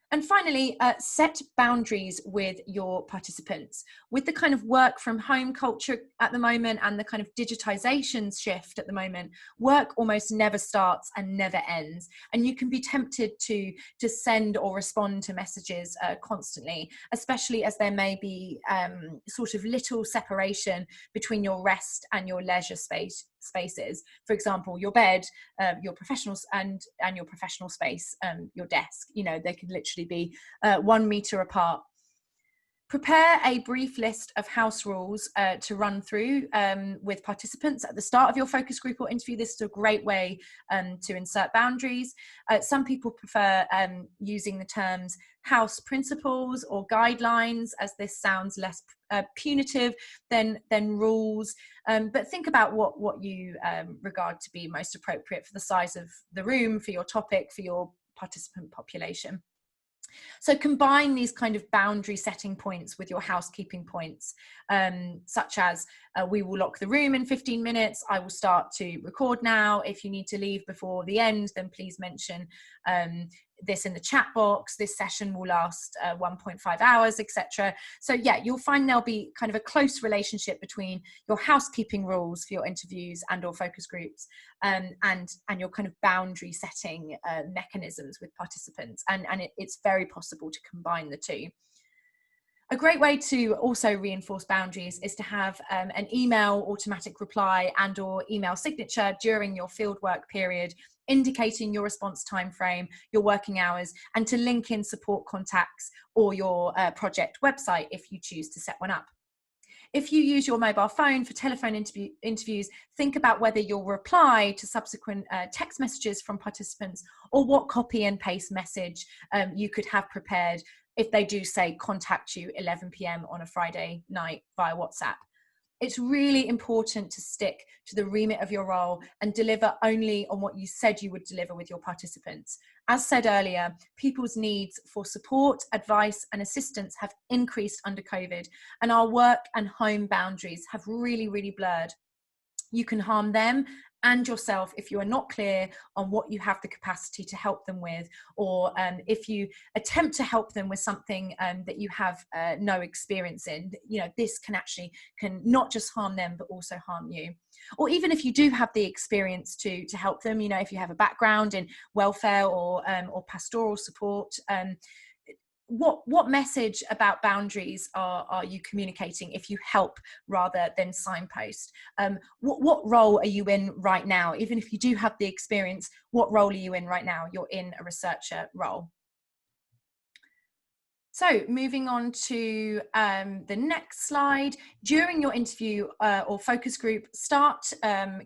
[SPEAKER 1] And finally, set boundaries with your participants. With the kind of work from home culture at the moment and the kind of digitization shift at the moment, work almost never starts and never ends. And you can be tempted to send or respond to messages constantly, especially as there may be sort of little separation between your rest and your leisure spaces. For example, your bed, your professionals and your professional space, your desk, they could literally be 1 meter apart. Prepare a brief list of house rules to run through with participants at the start of your focus group or interview. This is a great way to insert boundaries. Some people prefer using the terms house principles or guidelines, as this sounds less punitive than rules. But think about what you regard to be most appropriate for the size of the room, for your topic, for your participant population. So combine these kind of boundary setting points with your housekeeping points, such as we will lock the room in 15 minutes. I will start to record now. If you need to leave before the end, then please mention this in the chat box. This session will last 1.5 hours, etc. So yeah, you'll find there'll be kind of a close relationship between your housekeeping rules for your interviews and or focus groups and your kind of boundary setting mechanisms with participants. And it's very possible to combine the two. A great way to also reinforce boundaries is to have an email automatic reply and or email signature during your fieldwork period, indicating your response time frame, your working hours, and to link in support contacts or your project website if you choose to set one up. If you use your mobile phone for telephone interviews, think about whether you'll reply to subsequent text messages from participants or what copy and paste message you could have prepared if they do say contact you 11 p.m. on a Friday night via WhatsApp. It's really important to stick to the remit of your role and deliver only on what you said you would deliver with your participants. As said earlier, people's needs for support, advice, and assistance have increased under COVID, and our work and home boundaries have really, really blurred. You can harm them and yourself if you are not clear on what you have the capacity to help them with, or if you attempt to help them with something that you have no experience in. This can not just harm them but also harm you. Or even if you do have the experience to help them, if you have a background in welfare or pastoral support, what message about boundaries are you communicating if you help rather than signpost? What role are you in right now? Even if you do have the experience, what role are you in right now? You're in a researcher role. So moving on to the next slide, during your interview or focus group,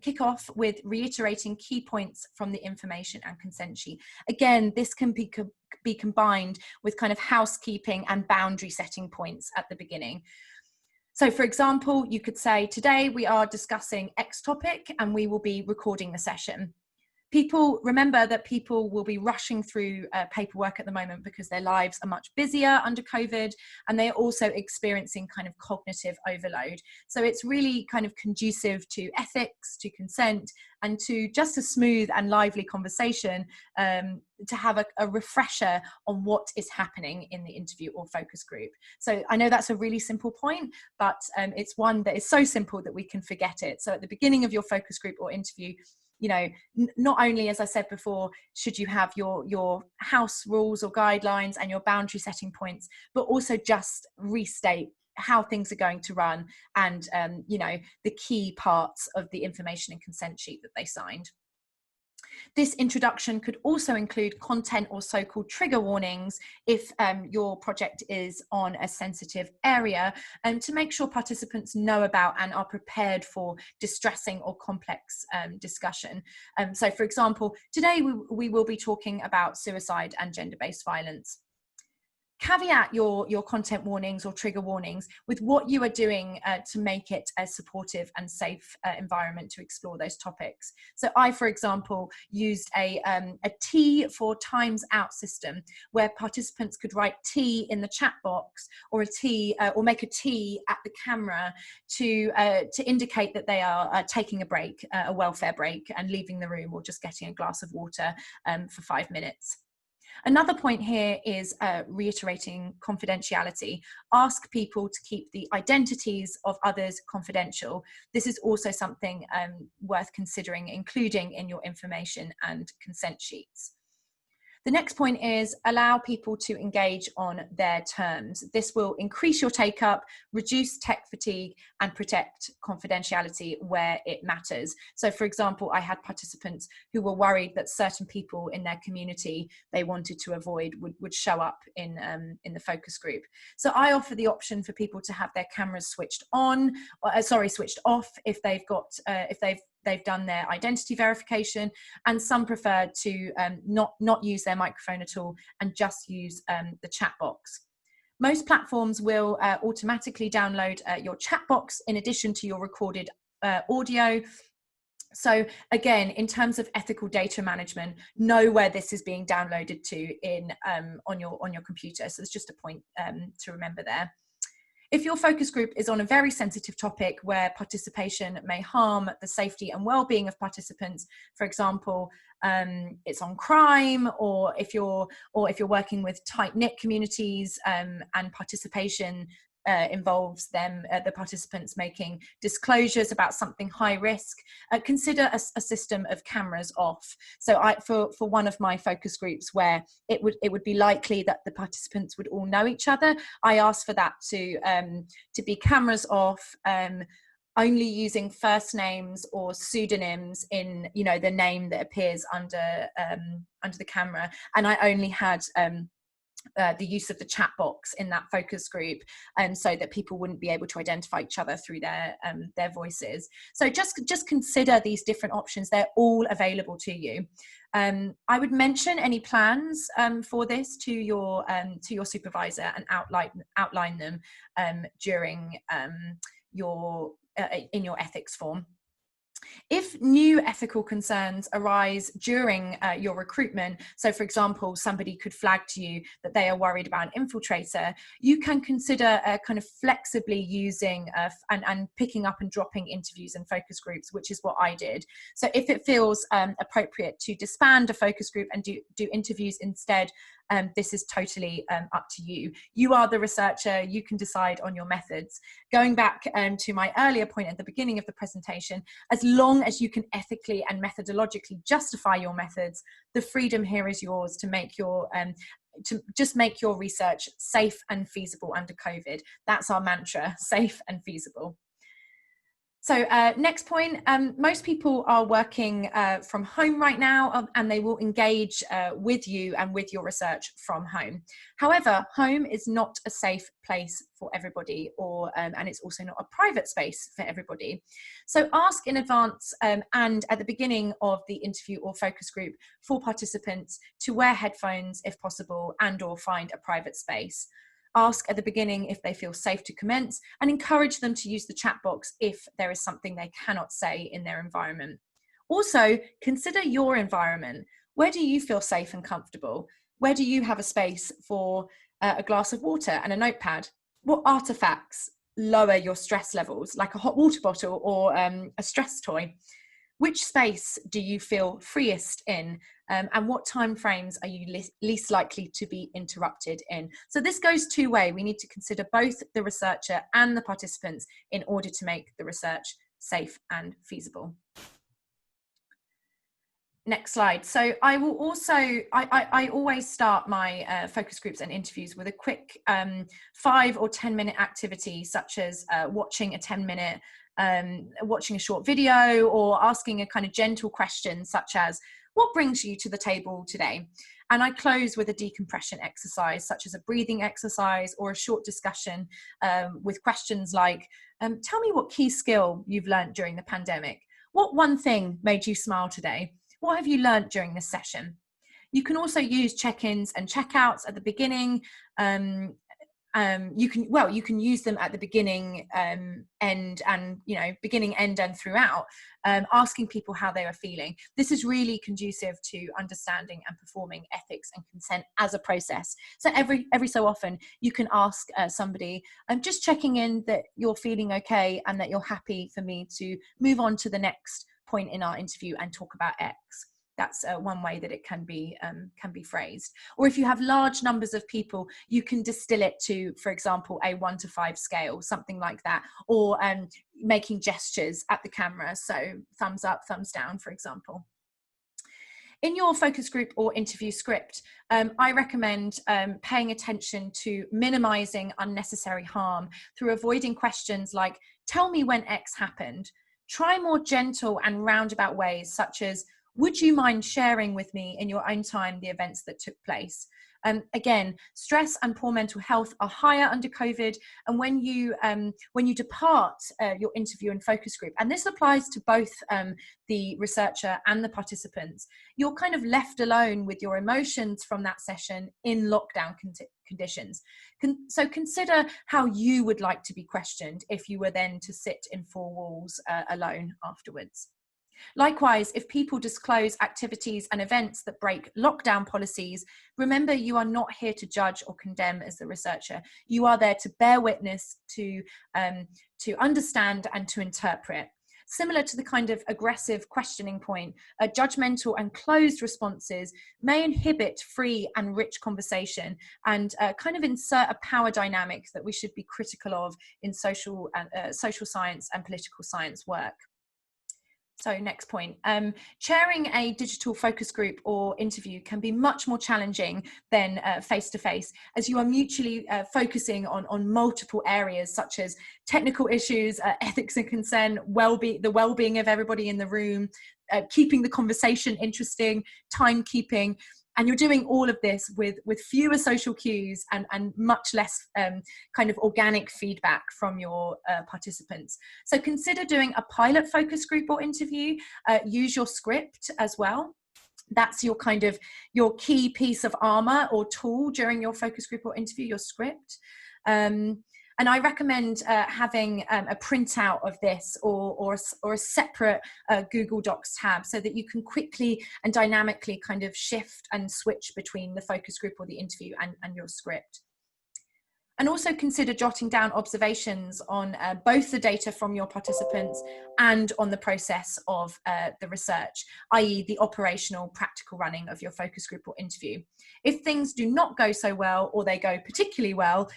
[SPEAKER 1] kick off with reiterating key points from the information and consent sheet. Again, this can be combined with kind of housekeeping and boundary setting points at the beginning. So for example, you could say, today we are discussing X topic and we will be recording the session. Remember that people will be rushing through paperwork at the moment because their lives are much busier under COVID, and they're also experiencing kind of cognitive overload. So it's really kind of conducive to ethics, to consent, and to just a smooth and lively conversation, to have a refresher on what is happening in the interview or focus group. So I know that's a really simple point, but it's one that is so simple that we can forget it. So at the beginning of your focus group or interview, not only, as I said before, should you have your house rules or guidelines and your boundary setting points, but also just restate how things are going to run and, the key parts of the information and consent sheet that they signed. This introduction could also include content or so-called trigger warnings if your project is on a sensitive area, to make sure participants know about and are prepared for distressing or complex discussion. So for example, today we will be talking about suicide and gender-based violence. Caveat your content warnings or trigger warnings with what you are doing to make it a supportive and safe environment to explore those topics. So I, for example, used a T for times out system where participants could write T in the chat box, or a T or make a T at the camera to indicate that they are taking a break, a welfare break, and leaving the room, or just getting a glass of water for 5 minutes. Another point here is reiterating confidentiality. Ask people to keep the identities of others confidential. This is also something worth considering including in your information and consent sheets. The next point is allow people to engage on their terms. This will increase your take-up, reduce tech fatigue, and protect confidentiality where it matters. So for example, I had participants who were worried that certain people in their community they wanted to avoid would show up in the focus group. So I offer the option for people to have their cameras switched on, switched off if they've got, they've done their identity verification, and some prefer to not use their microphone at all and just use the chat box. Most platforms will automatically download your chat box in addition to your recorded audio. So again, in terms of ethical data management, know where this is being downloaded to on your computer. So it's just a point to remember there. If your focus group is on a very sensitive topic where participation may harm the safety and well-being of participants, for example, it's on crime, or if you're working with tight-knit communities and participation involves the participants making disclosures about something high risk, consider a system of cameras off. So for one of my focus groups where it would be likely that the participants would all know each other, I asked for that to be cameras off, only using first names or pseudonyms in the name that appears under the camera, and I only had the use of the chat box in that focus group, so that people wouldn't be able to identify each other through their voices. So just consider these different options. They're all available to you. I would mention any plans for this to your supervisor and outline them during in your ethics form. If new ethical concerns arise during your recruitment, so for example, somebody could flag to you that they are worried about an infiltrator, you can consider kind of flexibly using and picking up and dropping interviews and focus groups, which is what I did. So if it feels appropriate to disband a focus group and do interviews instead, this is totally up to you. You are the researcher, you can decide on your methods. Going back to my earlier point at the beginning of the presentation, as long as you can ethically and methodologically justify your methods, the freedom here is yours to make your to just make your research safe and feasible under COVID. That's our mantra, safe and feasible. So next point, most people are working from home right now, and they will engage with you and with your research from home. However, home is not a safe place for everybody, and it's also not a private space for everybody. So ask in advance and at the beginning of the interview or focus group for participants to wear headphones if possible, and/or find a private space. Ask at the beginning if they feel safe to commence, and encourage them to use the chat box if there is something they cannot say in their environment. Also, consider your environment. Where do you feel safe and comfortable? Where do you have a space for a glass of water and a notepad? What artifacts lower your stress levels, like a hot water bottle or a stress toy? Which space do you feel freest in? And what timeframes are you least likely to be interrupted in? So this goes two-way. We need to consider both the researcher and the participants in order to make the research safe and feasible. Next slide. So I will also, I always start my focus groups and interviews with a quick 5 or 10 minute activity, such as watching a 10-minute watching a short video, or asking a kind of gentle question such as, what brings you to the table today? And I close with a decompression exercise, such as a breathing exercise or a short discussion with questions like, tell me what key skill you've learned during the pandemic. What one thing made you smile today? What have you learned during this session? You can also use check-ins and check-outs at the beginning. You can use them at the beginning, end, and beginning, end, and throughout, asking people how they are feeling. This is really conducive to understanding and performing ethics and consent as a process. So every so often you can ask somebody, just checking in that you're feeling okay and that you're happy for me to move on to the next point in our interview and talk about X. That's one way that it can be phrased. Or if you have large numbers of people, you can distill it to, for example, a 1 to 5 scale, something like that, or making gestures at the camera. So thumbs up, thumbs down, for example. In your focus group or interview script, I recommend paying attention to minimizing unnecessary harm through avoiding questions like, tell me when X happened. Try more gentle and roundabout ways, such as, would you mind sharing with me in your own time the events that took place? Again, stress and poor mental health are higher under COVID, and when you depart your interview and focus group, and this applies to both the researcher and the participants, you're kind of left alone with your emotions from that session in lockdown conditions. So consider how you would like to be questioned if you were then to sit in 4 walls alone afterwards. Likewise, if people disclose activities and events that break lockdown policies, remember you are not here to judge or condemn as the researcher. You are there to bear witness, to understand and to interpret. Similar to the kind of aggressive questioning point, judgmental and closed responses may inhibit free and rich conversation and kind of insert a power dynamic that we should be critical of in social science and political science work. So next point, chairing a digital focus group or interview can be much more challenging than face-to-face, as you are mutually focusing on multiple areas such as technical issues, ethics and consent, the well-being of everybody in the room, keeping the conversation interesting, timekeeping. And you're doing all of this with fewer social cues and much less kind of organic feedback from your participants. So consider doing a pilot focus group or interview. Use your script as well. That's your key piece of armor or tool during your focus group or interview, your script. And I recommend having a printout of this or a separate Google Docs tab, so that you can quickly and dynamically kind of shift and switch between the focus group or the interview and your script. And also consider jotting down observations on both the data from your participants and on the process of the research, i.e. the operational, practical running of your focus group or interview. If things do not go so well, or they go particularly well,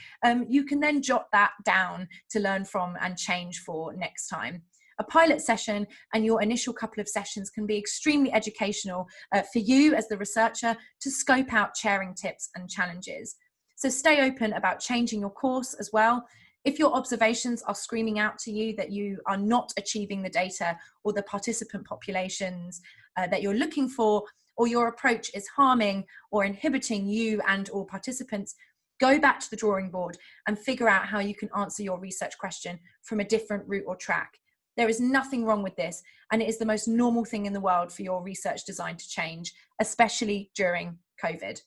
[SPEAKER 1] you can then jot that down to learn from and change for next time. A pilot session and your initial couple of sessions can be extremely educational for you as the researcher to scope out sharing tips and challenges. So stay open about changing your course as well. If your observations are screaming out to you that you are not achieving the data or the participant populations that you're looking for, or your approach is harming or inhibiting you and all participants, go back to the drawing board and figure out how you can answer your research question from a different route or track. There is nothing wrong with this, and it is the most normal thing in the world for your research design to change, especially during COVID.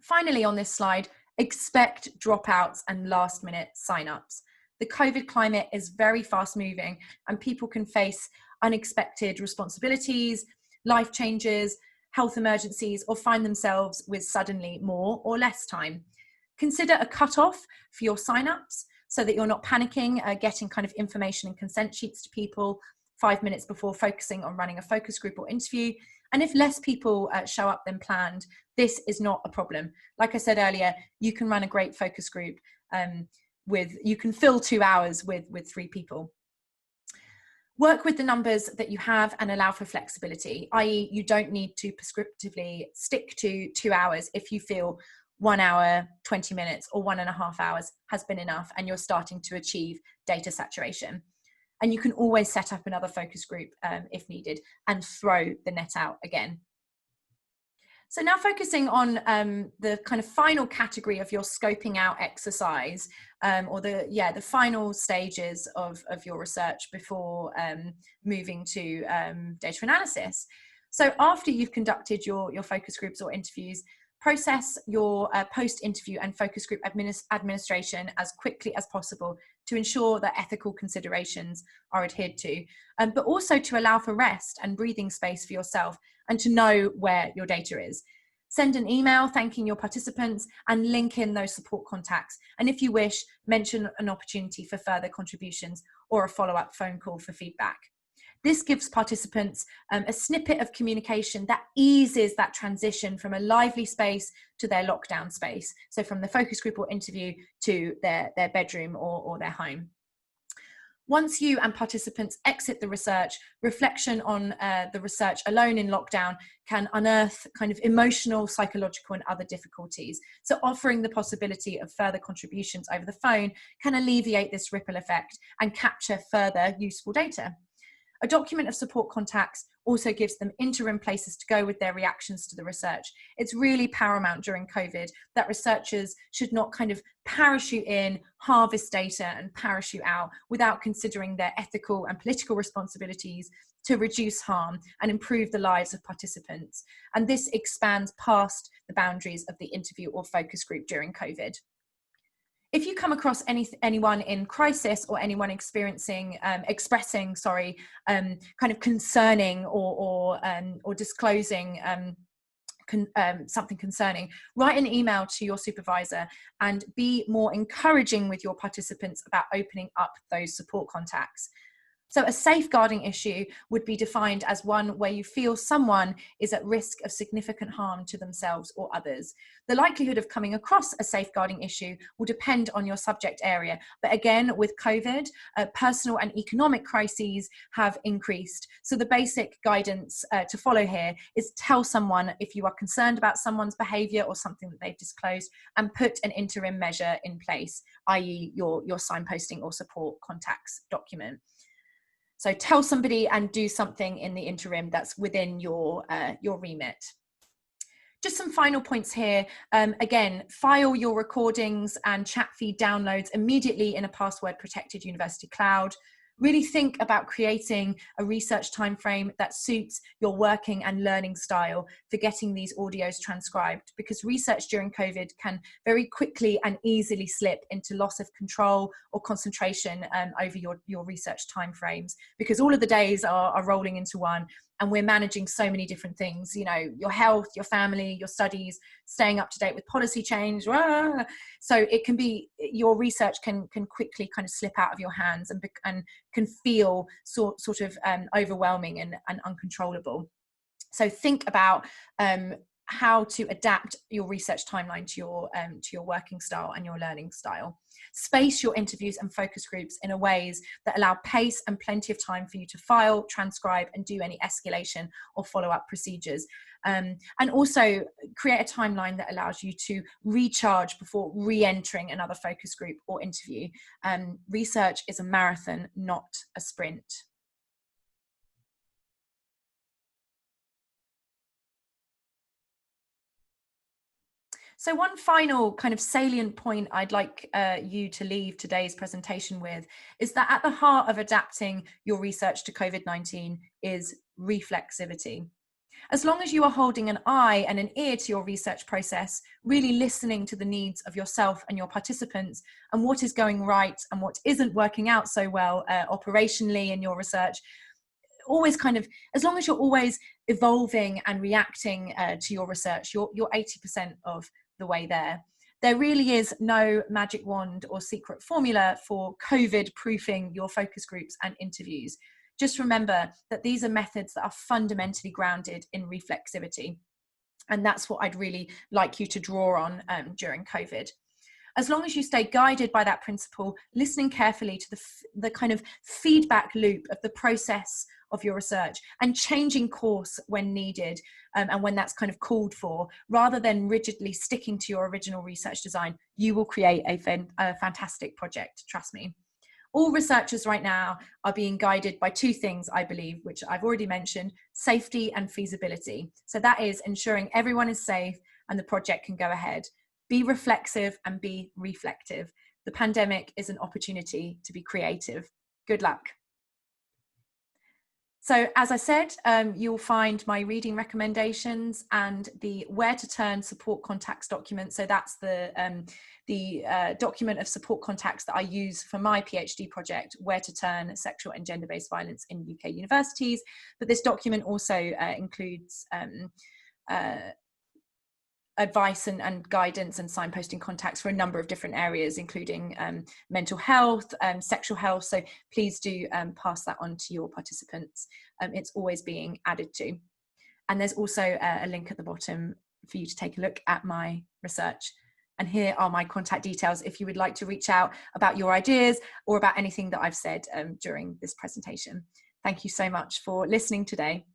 [SPEAKER 1] Finally, on this slide, expect dropouts and last-minute sign-ups. The COVID climate is very fast-moving, and people can face unexpected responsibilities, life changes, health emergencies, or find themselves with suddenly more or less time. Consider a cut-off for your sign-ups so that you're not panicking, getting kind of information and consent sheets to people 5 minutes before focusing on running a focus group or interview. And if less people show up than planned, this is not a problem. Like I said earlier, you can run a great focus group you can fill 2 hours with 3 people. Work with the numbers that you have and allow for flexibility, i.e. you don't need to prescriptively stick to 2 hours if you feel 1 hour, 20 minutes or 1.5 hours has been enough and you're starting to achieve data saturation. And you can always set up another focus group if needed and throw the net out again. So now focusing on the kind of final category of your scoping out exercise, or the final stages of your research before moving to data analysis. So after you've conducted your focus groups or interviews, process your post-interview and focus group administration as quickly as possible to ensure that ethical considerations are adhered to, but also to allow for rest and breathing space for yourself and to know where your data is. Send an email thanking your participants and link in those support contacts. And if you wish, mention an opportunity for further contributions or a follow-up phone call for feedback. This gives participants a snippet of communication that eases that transition from a lively space to their lockdown space. So from the focus group or interview to their bedroom or their home. Once you and participants exit the research, reflection on the research alone in lockdown can unearth kind of emotional, psychological and other difficulties. So offering the possibility of further contributions over the phone can alleviate this ripple effect and capture further useful data. A document of support contacts also gives them interim places to go with their reactions to the research. It's really paramount during COVID that researchers should not kind of parachute in, harvest data and parachute out without considering their ethical and political responsibilities to reduce harm and improve the lives of participants. And this expands past the boundaries of the interview or focus group during COVID. If you come across anyone in crisis or anyone expressing kind of concerning or disclosing something concerning, write an email to your supervisor and be more encouraging with your participants about opening up those support contacts. So a safeguarding issue would be defined as one where you feel someone is at risk of significant harm to themselves or others. The likelihood of coming across a safeguarding issue will depend on your subject area. But again, with COVID, personal and economic crises have increased. So the basic guidance to follow here is tell someone if you are concerned about someone's behaviour or something that they've disclosed, and put an interim measure in place, i.e. your signposting or support contacts document. So tell somebody and do something in the interim that's within your remit. Just some final points here. Again, file your recordings and chat feed downloads immediately in a password protected university cloud. Really think about creating a research timeframe that suits your working and learning style for getting these audios transcribed, because research during COVID can very quickly and easily slip into loss of control or concentration over your research timeframes, because all of the days are rolling into one, and we're managing so many different things, you know, your health, your family, your studies, staying up to date with policy change. So it can be, your research can quickly kind of slip out of your hands and can feel sort of overwhelming and uncontrollable. So think about how to adapt your research timeline to your working style and your learning style. Space your interviews and focus groups in a ways that allow pace and plenty of time for you to file, transcribe, and do any escalation or follow-up procedures. And also create a timeline that allows you to recharge before re-entering another focus group or interview. Research is a marathon, not a sprint. So one final kind of salient point I'd like you to leave today's presentation with is that at the heart of adapting your research to COVID-19 is reflexivity. As long as you are holding an eye and an ear to your research process, really listening to the needs of yourself and your participants and what is going right and what isn't working out so well operationally in your research, always kind of, as long as you're always evolving and reacting to your research, you're 80% of the way there. There really is no magic wand or secret formula for COVID proofing your focus groups and interviews. Just remember that these are methods that are fundamentally grounded in reflexivity. And that's what I'd really like you to draw on during COVID. As long as you stay guided by that principle, listening carefully to the kind of feedback loop of the process of your research and changing course when needed and when that's kind of called for, rather than rigidly sticking to your original research design, you will create a fantastic project, trust me. All researchers right now are being guided by two things, I believe, which I've already mentioned: safety and feasibility. So that is ensuring everyone is safe and the project can go ahead. Be reflexive and be reflective. The pandemic is an opportunity to be creative. Good luck. So as I said, you'll find my reading recommendations and the where to turn support contacts document. So that's the document of support contacts that I use for my PhD project, Where to Turn Sexual and Gender-Based Violence in UK Universities. But this document also includes advice and guidance and signposting contacts for a number of different areas, including mental health, sexual health. So please do pass that on to your participants. It's always being added to. And there's also a link at the bottom for you to take a look at my research. And here are my contact details if you would like to reach out about your ideas or about anything that I've said during this presentation. Thank you so much for listening today.